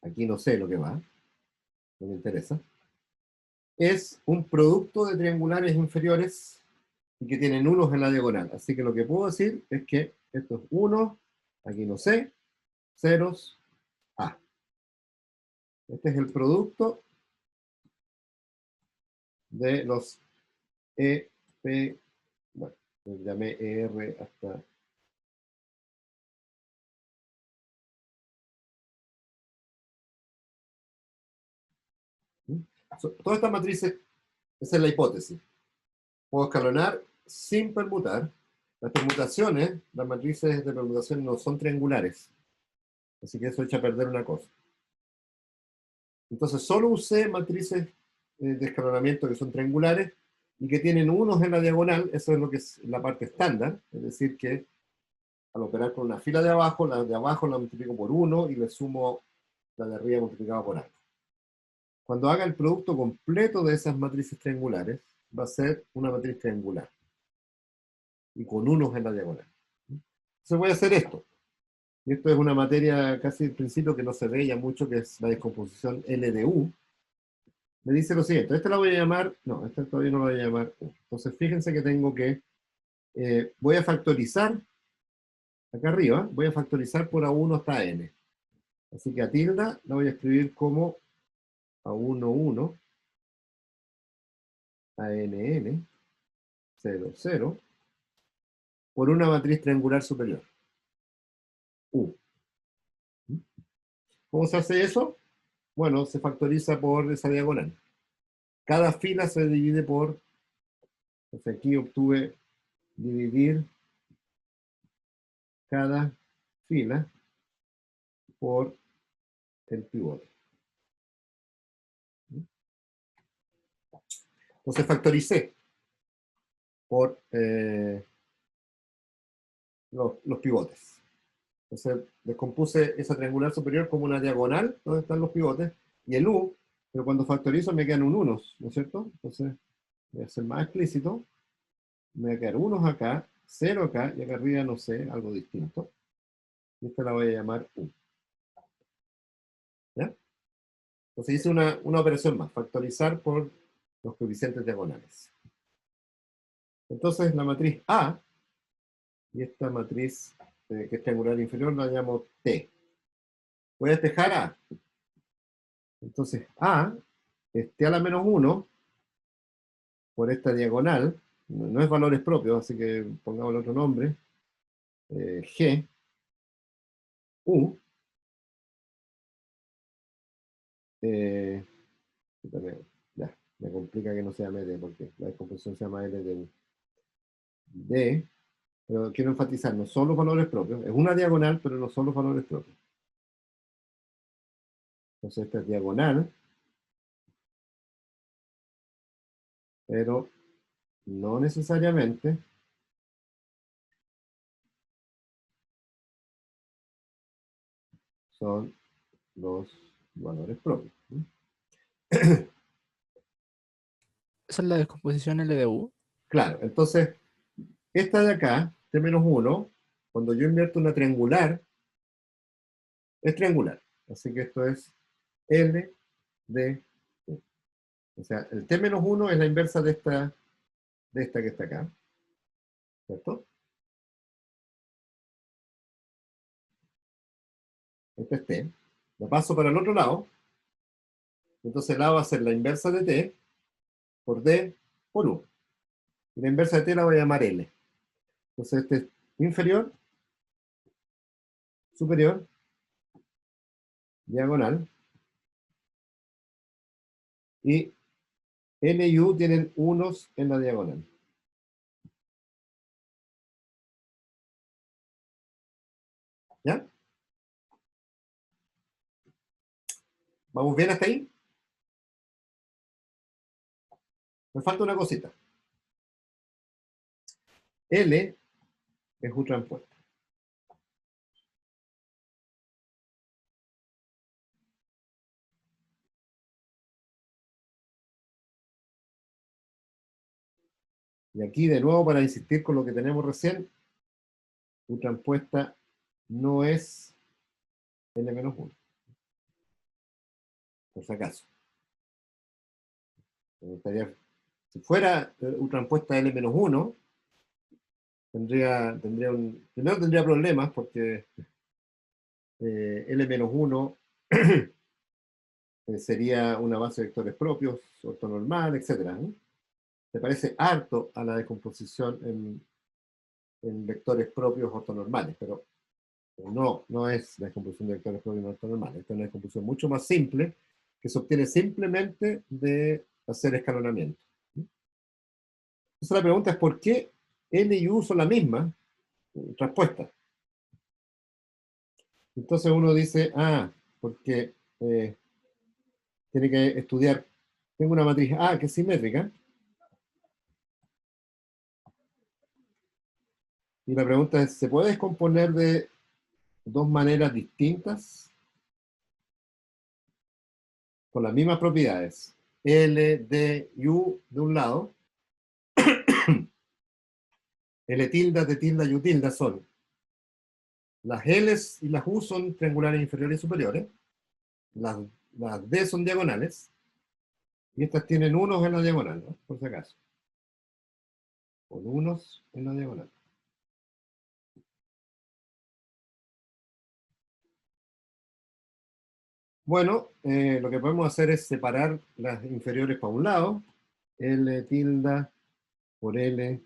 aquí no sé lo que va, no me interesa, es un producto de triangulares inferiores y que tienen unos en la diagonal. Así que lo que puedo decir es que esto es 1, aquí no sé, ceros, A. Este es el producto de los E, P, bueno, les llamé ER hasta... Todas estas matrices, esa es la hipótesis. Puedo escalonar sin permutar. Las permutaciones, las matrices de permutación no son triangulares. Así que eso echa a perder una cosa. Entonces solo usé matrices de escalonamiento que son triangulares y que tienen unos en la diagonal. Eso es lo que es la parte estándar. Es decir que al operar con una fila de abajo, la de abajo la multiplico por 1 y le sumo la de arriba multiplicada por algo. Cuando haga el producto completo de esas matrices triangulares, va a ser una matriz triangular. Y con unos en la diagonal. Entonces voy a hacer esto. Y esto es una materia casi al principio que no se ve ya mucho, que es la descomposición LDU. Me dice lo siguiente, esta la voy a llamar, no, esta todavía no la voy a llamar U. Entonces fíjense que tengo que, voy a factorizar, acá arriba, voy a factorizar por A1 hasta N. Así que a tilde la voy a escribir como A1, 1, ANN, 0, 0, por una matriz triangular superior, U. ¿Cómo se hace eso? Bueno, se factoriza por esa diagonal. Cada fila se divide por, entonces aquí obtuve dividir cada fila por el pivote. Entonces factoricé por los pivotes. Entonces descompuse esa triangular superior como una diagonal, donde están los pivotes, y el U, pero cuando factorizo me quedan un unos, ¿no es cierto? Entonces voy a ser más explícito, me va a quedar unos acá, 0 acá, y acá arriba no sé, algo distinto. Y esta la voy a llamar U. ¿Ya? Entonces hice una operación más, factorizar por los coeficientes diagonales. Entonces la matriz A, y esta matriz que es triangular inferior la llamo T. Voy a despejar A. Entonces A es T a la menos 1 por esta diagonal, no es valores propios, así que pongamos el otro nombre, G, U, ya, me complica que no sea D, porque la descomposición se llama L de U. D, pero quiero enfatizar, no son los valores propios, es una diagonal, pero no son los valores propios. Entonces esta es diagonal, pero no necesariamente son los valores propios. Esa es la descomposición LDU. Claro, entonces, esta de acá, T-1, cuando yo invierto una triangular, es triangular. Así que esto es L de U. O sea, el T-1 es la inversa de esta que está acá. ¿Cierto? Este es T. Lo paso para el otro lado. Entonces la va a ser la inversa de T por D por U. Y la inversa de T la voy a llamar L. Entonces este es inferior, superior, diagonal. Y L y U tienen unos en la diagonal. ¿Ya? ¿Vamos bien hasta ahí? Me falta una cosita. L es U transpuesta. Y aquí de nuevo para insistir con lo que tenemos recién, U transpuesta no es L-1, por si acaso. Si fuera U transpuesta L-1, primero tendría problemas porque L-1 sería una base de vectores propios, ortonormal, etc. ¿no? Se parece harto a la descomposición en vectores propios ortonormales, pero no es la descomposición de vectores propios ortonormales. Esta es una descomposición mucho más simple que se obtiene simplemente de hacer escalonamiento. Entonces la pregunta es ¿por qué L y U son la misma respuesta? Entonces uno dice, porque tiene que estudiar, tengo una matriz A que es simétrica, y la pregunta es, ¿se puede descomponer de dos maneras distintas? Con las mismas propiedades. L, D y U de un lado. L tilde, T tilde y U tilde son. Las L's y las U son triangulares inferiores y superiores. Las D son diagonales. Y estas tienen unos en la diagonal, ¿no? Por si acaso. Con unos en la diagonal. Bueno, lo que podemos hacer es separar las inferiores para un lado. L tilde por L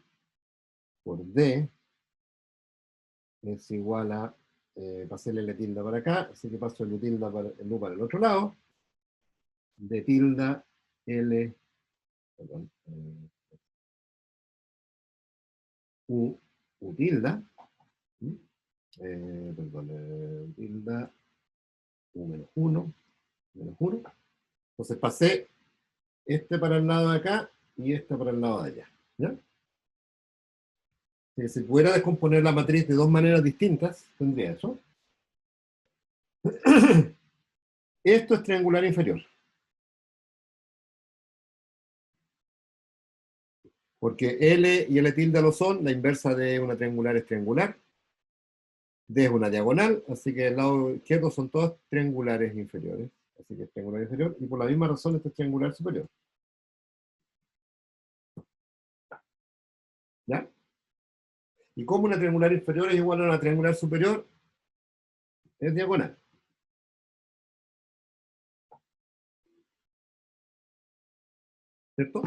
por D es igual a, pasé el L tilde para acá, así que paso el U tilde el U para el otro lado. D tilde L, perdón, U tilde, perdón, U tilde, U menos 1, menos 1. Entonces pasé este para el lado de acá y este para el lado de allá. ¿Ya? Si pudiera descomponer la matriz de dos maneras distintas, tendría eso. Esto es triangular inferior. Porque L y L tilde lo son, la inversa de una triangular es triangular. D es una diagonal, así que el lado izquierdo son todos triangulares inferiores. Así que es triangular inferior, y por la misma razón este es triangular superior. ¿Ya? Y como una triangular inferior es igual a una triangular superior, es diagonal. ¿Cierto?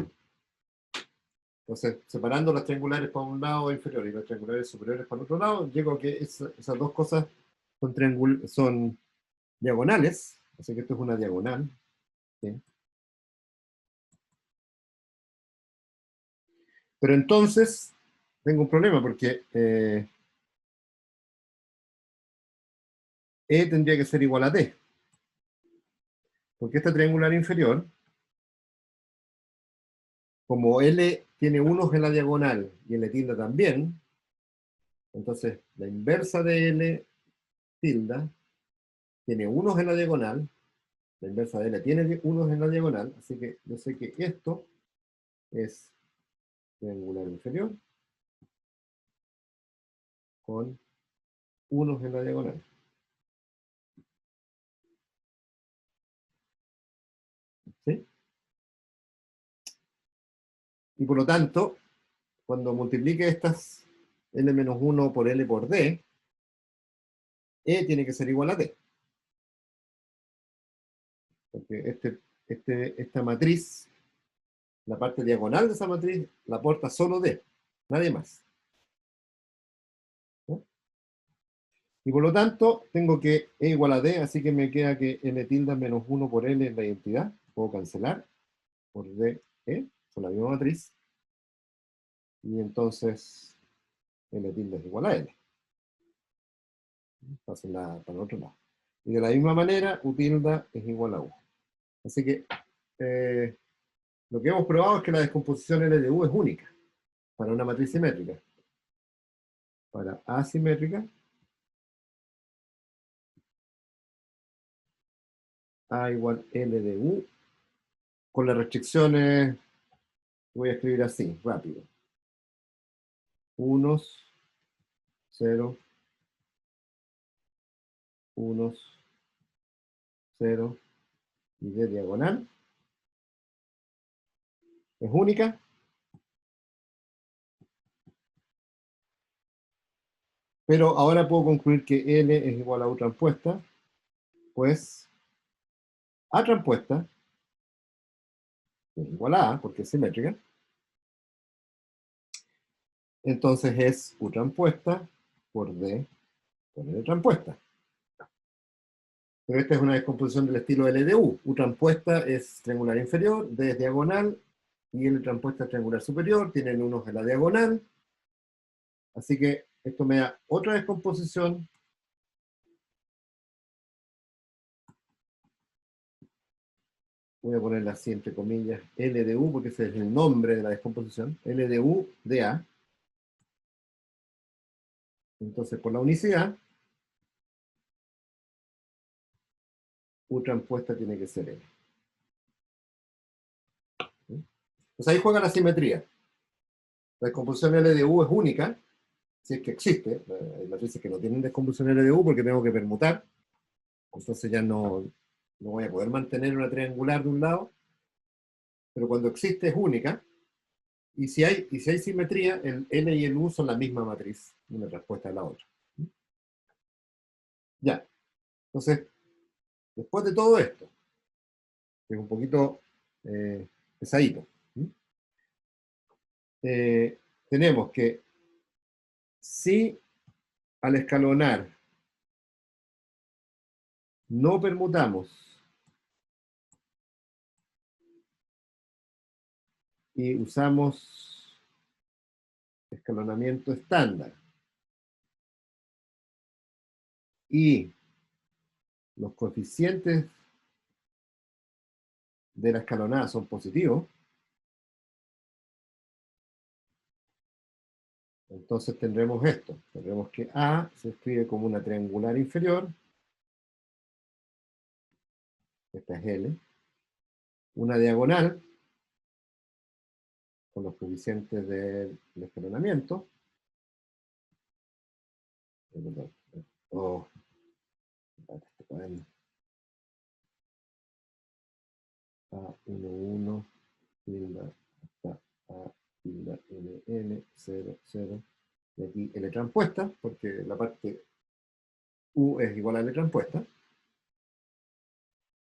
Entonces, separando las triangulares para un lado inferior y las triangulares superiores para el otro lado, llego a que esas dos cosas son diagonales, así que esto es una diagonal. ¿Sí? Pero entonces, tengo un problema porque E tendría que ser igual a D. Porque esta triangular inferior, como L tiene unos en la diagonal y L tilde también, entonces la inversa de L tilde tiene unos en la diagonal, la inversa de L tiene unos en la diagonal, así que yo sé que esto es triangular inferior con unos en la diagonal. ¿Sí? Y por lo tanto, cuando multiplique estas L-1 por L por D, E tiene que ser igual a D. Porque esta matriz, la parte diagonal de esa matriz, la aporta solo D, nadie más. ¿No? Y por lo tanto, tengo que E igual a D, así que me queda que L tilde menos 1 por L en la identidad. Puedo cancelar por D, E, son la misma matriz. Y entonces, L tilde es igual a L. Paso para el otro lado. Y de la misma manera, U tilde es igual a U. Así que lo que hemos probado es que la descomposición L de U es única para una matriz simétrica. Para asimétrica, A igual L de U, con las restricciones, voy a escribir así, rápido. Unos, 0, unos, 0, y de diagonal. Es única. Pero ahora puedo concluir que L es igual a U transpuesta, pues A transpuesta es igual a A, porque es simétrica. Entonces es U transpuesta por D por L transpuesta. Pero esta es una descomposición del estilo L de U. U transpuesta es triangular inferior, D es diagonal, y L transpuesta es triangular superior, tienen unos en la diagonal. Así que esto me da otra descomposición. Voy a ponerla así entre comillas, L de U, porque ese es el nombre de la descomposición. L de U de A. Entonces, por la unicidad, U transpuesta tiene que ser L. Entonces ahí juega la simetría. La descomposición L de U es única, si es que existe. Hay matrices que no tienen descomposición L de U porque tengo que permutar. Entonces ya no voy a poder mantener una triangular de un lado. Pero cuando existe es única. Y si hay simetría, el L y el U son la misma matriz, una respuesta a la otra. Ya. Entonces, después de todo esto, que es un poquito pesadito, tenemos que si al escalonar no permutamos y usamos escalonamiento estándar y los coeficientes de la escalonada son positivos, entonces tendremos esto. Tendremos que A se escribe como una triangular inferior, esta es L, una diagonal con los coeficientes del escalonamiento. Oh, este cuaderno. A11, tilde, hasta A, tilde, N, 0, 0. Y aquí L transpuesta, porque la parte U es igual a L transpuesta.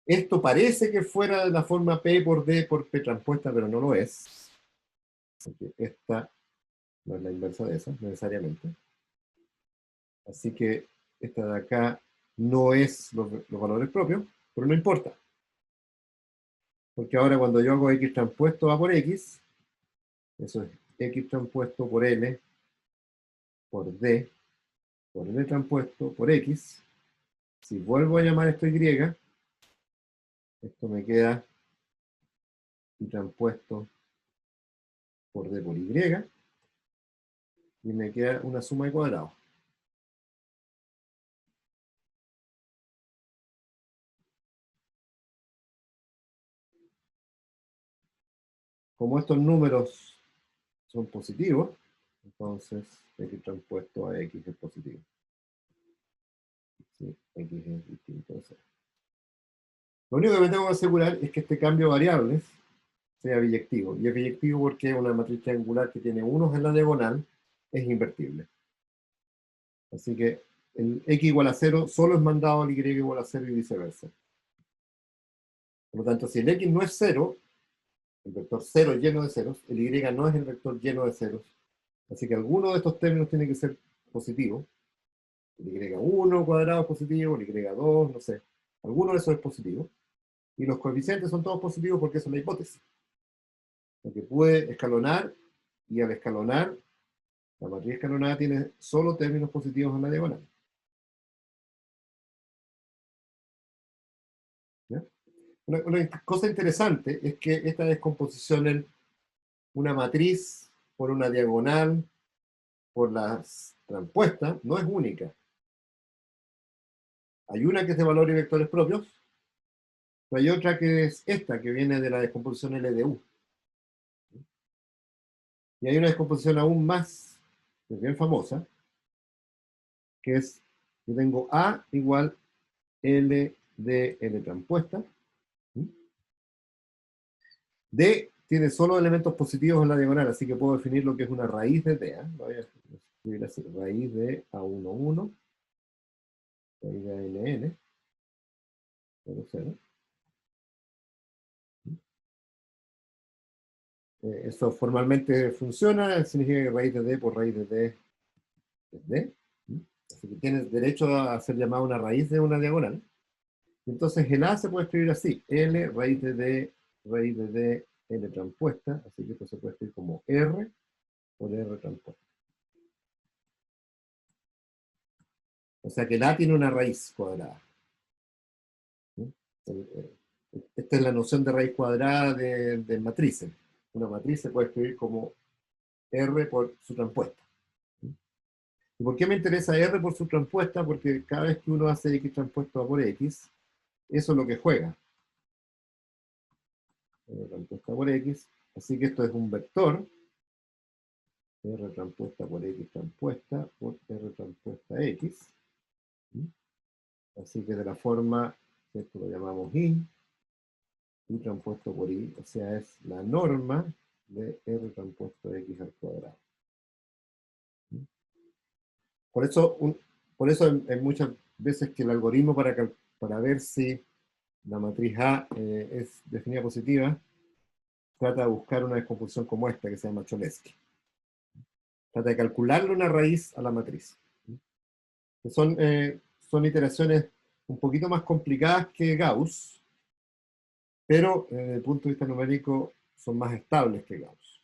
Esto parece que fuera de la forma P por D por P transpuesta, pero no lo es. Porque esta no es la inversa de esa, necesariamente. Así que esta de acá no es los valores propios, pero no importa. Porque ahora cuando yo hago X transpuesto A por X, eso es X transpuesto por L, por D, por L transpuesto, por X. Si vuelvo a llamar esto Y, Esto me queda y transpuesto por D por Y. Y me queda una suma de cuadrados. Como estos números son positivos, entonces X transpuesto a X es positivo. Sí, X es distinto a 0. Lo único que me tengo que asegurar es que este cambio de variables sea biyectivo. Y es biyectivo porque una matriz triangular que tiene unos en la diagonal es invertible. Así que el X igual a 0 solo es mandado al Y igual a 0 y viceversa. Por lo tanto, si el X no es 0, el vector 0 lleno de ceros, el Y no es el vector lleno de ceros. Así que alguno de estos términos tiene que ser positivo. El Y1 cuadrado es positivo, el Y2, no sé. Alguno de esos es positivo. Y los coeficientes son todos positivos porque esa es la hipótesis. Porque pude escalonar, y al escalonar, la matriz escalonada tiene solo términos positivos en la diagonal. ¿Ya? Una cosa interesante es que esta descomposición en una matriz por una diagonal por las transpuestas no es única. Hay una que es de valor y vectores propios, pero hay otra que es esta, que viene de la descomposición LDU. Y hay una descomposición aún más, que es bien famosa, que es, yo tengo A igual L de L transpuesta. D tiene solo elementos positivos en la diagonal, así que puedo definir lo que es una raíz de D. ¿Eh? Voy a escribir así, raíz de A11, raíz de ANN, 0, 0. Eso formalmente funciona, significa que raíz de D por raíz de D es D. Así que tienes derecho a ser llamado una raíz de una diagonal. Entonces el A se puede escribir así, L raíz de D, L transpuesta, así que esto se puede escribir como R por R transpuesta. O sea que el A tiene una raíz cuadrada. Esta es la noción de raíz cuadrada de matrices. Una matriz se puede escribir como R por su transpuesta. ¿Y por qué me interesa R por su transpuesta? Porque cada vez que uno hace X transpuesto A por X, eso es lo que juega. R transpuesta por X. Así que esto es un vector. R transpuesta por X transpuesta por R transpuesta X. Así que de la forma, esto lo llamamos I transpuesto por I, o sea, es la norma de R transpuesto X al cuadrado. Por eso hay muchas veces que el algoritmo para ver si la matriz A es definida positiva, trata de buscar una descomposición como esta, que se llama Cholesky. Trata de calcularle una raíz a la matriz. Que son iteraciones un poquito más complicadas que Gauss, pero desde el punto de vista numérico son más estables que Gauss.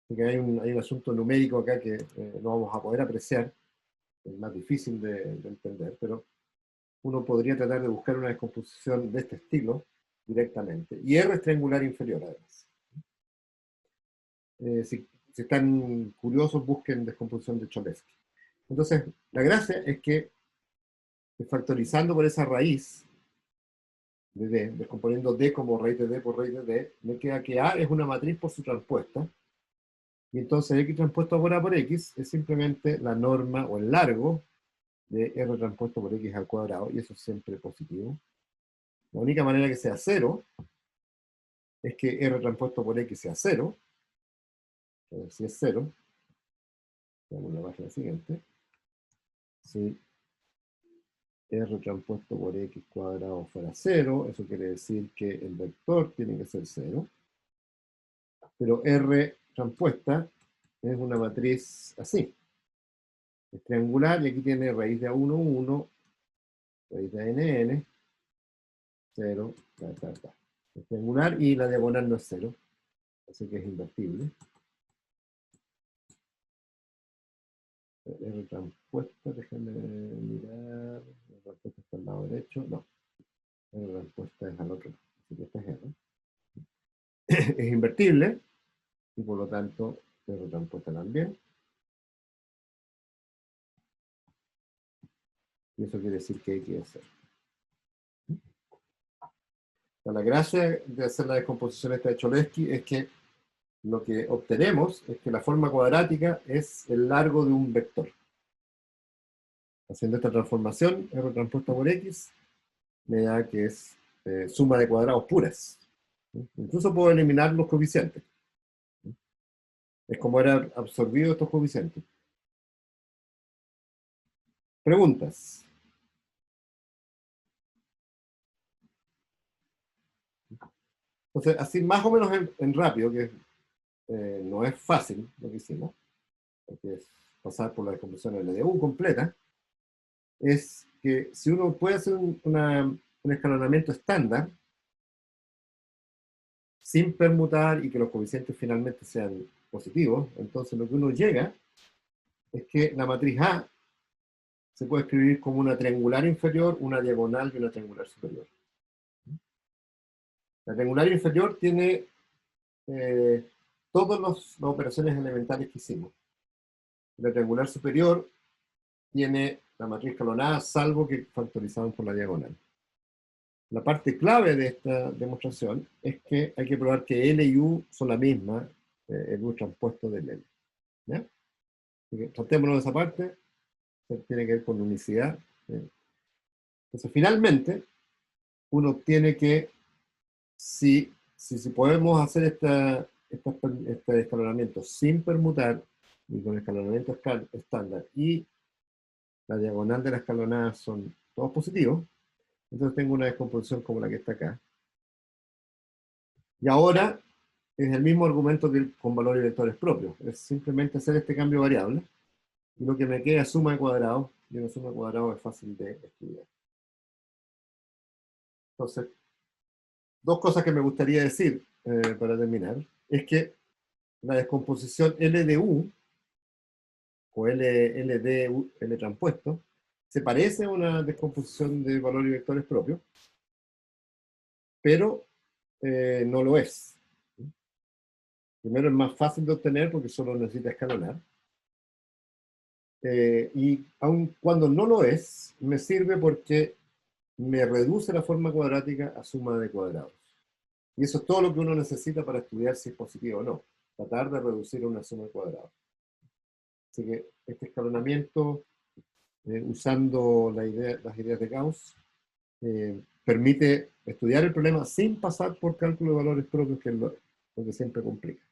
Porque hay un asunto numérico acá que no vamos a poder apreciar, es más difícil de entender, pero uno podría tratar de buscar una descomposición de este estilo directamente. Y R es triangular inferior, además. Si están curiosos, busquen descomposición de Cholesky. Entonces, la gracia es que factorizando por esa raíz de D, descomponiendo D como raíz de D por raíz de D, me queda que A es una matriz por su transpuesta, y entonces X transpuesto por A por X es simplemente la norma o el largo de R transpuesto por X al cuadrado, y eso es siempre positivo. La única manera que sea 0 es que R transpuesto por X sea 0. A ver si es 0. Veamos la página siguiente. Si R transpuesto por X cuadrado fuera 0, eso quiere decir que el vector tiene que ser 0. Pero R transpuesta es una matriz así. Es triangular y aquí tiene raíz de A1, 1, raíz de ANN, 0, Es triangular y la diagonal no es 0. Así que es invertible. R transpuesta, déjenme mirar. La respuesta está al lado derecho. No. La respuesta es al otro lado. Así que esta es R. Es invertible y por lo tanto R transpuesta también. Y eso quiere decir que X es 0. La gracia de hacer la descomposición esta de Cholesky es que lo que obtenemos es que la forma cuadrática es el largo de un vector. Haciendo esta transformación, R transpuesta por X, me da que es suma de cuadrados puras. Incluso puedo eliminar los coeficientes. Es como era absorbido estos coeficientes. Preguntas. Entonces, así más o menos en rápido, que no es fácil lo que hicimos, porque es pasar por la descomposición LDU completa, es que si uno puede hacer un escalonamiento estándar, sin permutar y que los coeficientes finalmente sean positivos, entonces lo que uno llega es que la matriz A se puede escribir como una triangular inferior, una diagonal y una triangular superior. La triangular inferior tiene todas las operaciones elementales que hicimos. La triangular superior tiene la matriz escalonada, salvo que factorizamos por la diagonal. La parte clave de esta demostración es que hay que probar que L y U son la misma, el U transpuesto del L. ¿Ya? Así que tratémonos de esa parte, que tiene que ver con unicidad. Entonces, finalmente, uno tiene que, si podemos hacer este escalonamiento sin permutar, y con escalonamiento estándar, y la diagonal de la escalonada son todos positivos, entonces tengo una descomposición como la que está acá. Y ahora es el mismo argumento que con valores y vectores propios. Es simplemente hacer este cambio variable. Y lo que me queda es suma de cuadrados. Y una suma de cuadrados es fácil de estudiar. Entonces, dos cosas que me gustaría decir para terminar. Es que la descomposición L de U, o L de U, L transpuesto, se parece a una descomposición de valores y vectores propios, pero no lo es. Primero es más fácil de obtener porque solo necesita escalonar. Y aun cuando no lo es, me sirve porque me reduce la forma cuadrática a suma de cuadrados. Y eso es todo lo que uno necesita para estudiar si es positivo o no. Tratar de reducir una suma de cuadrados. Así que este escalonamiento, usando las ideas de Gauss, permite estudiar el problema sin pasar por cálculo de valores propios, que es lo que siempre complica.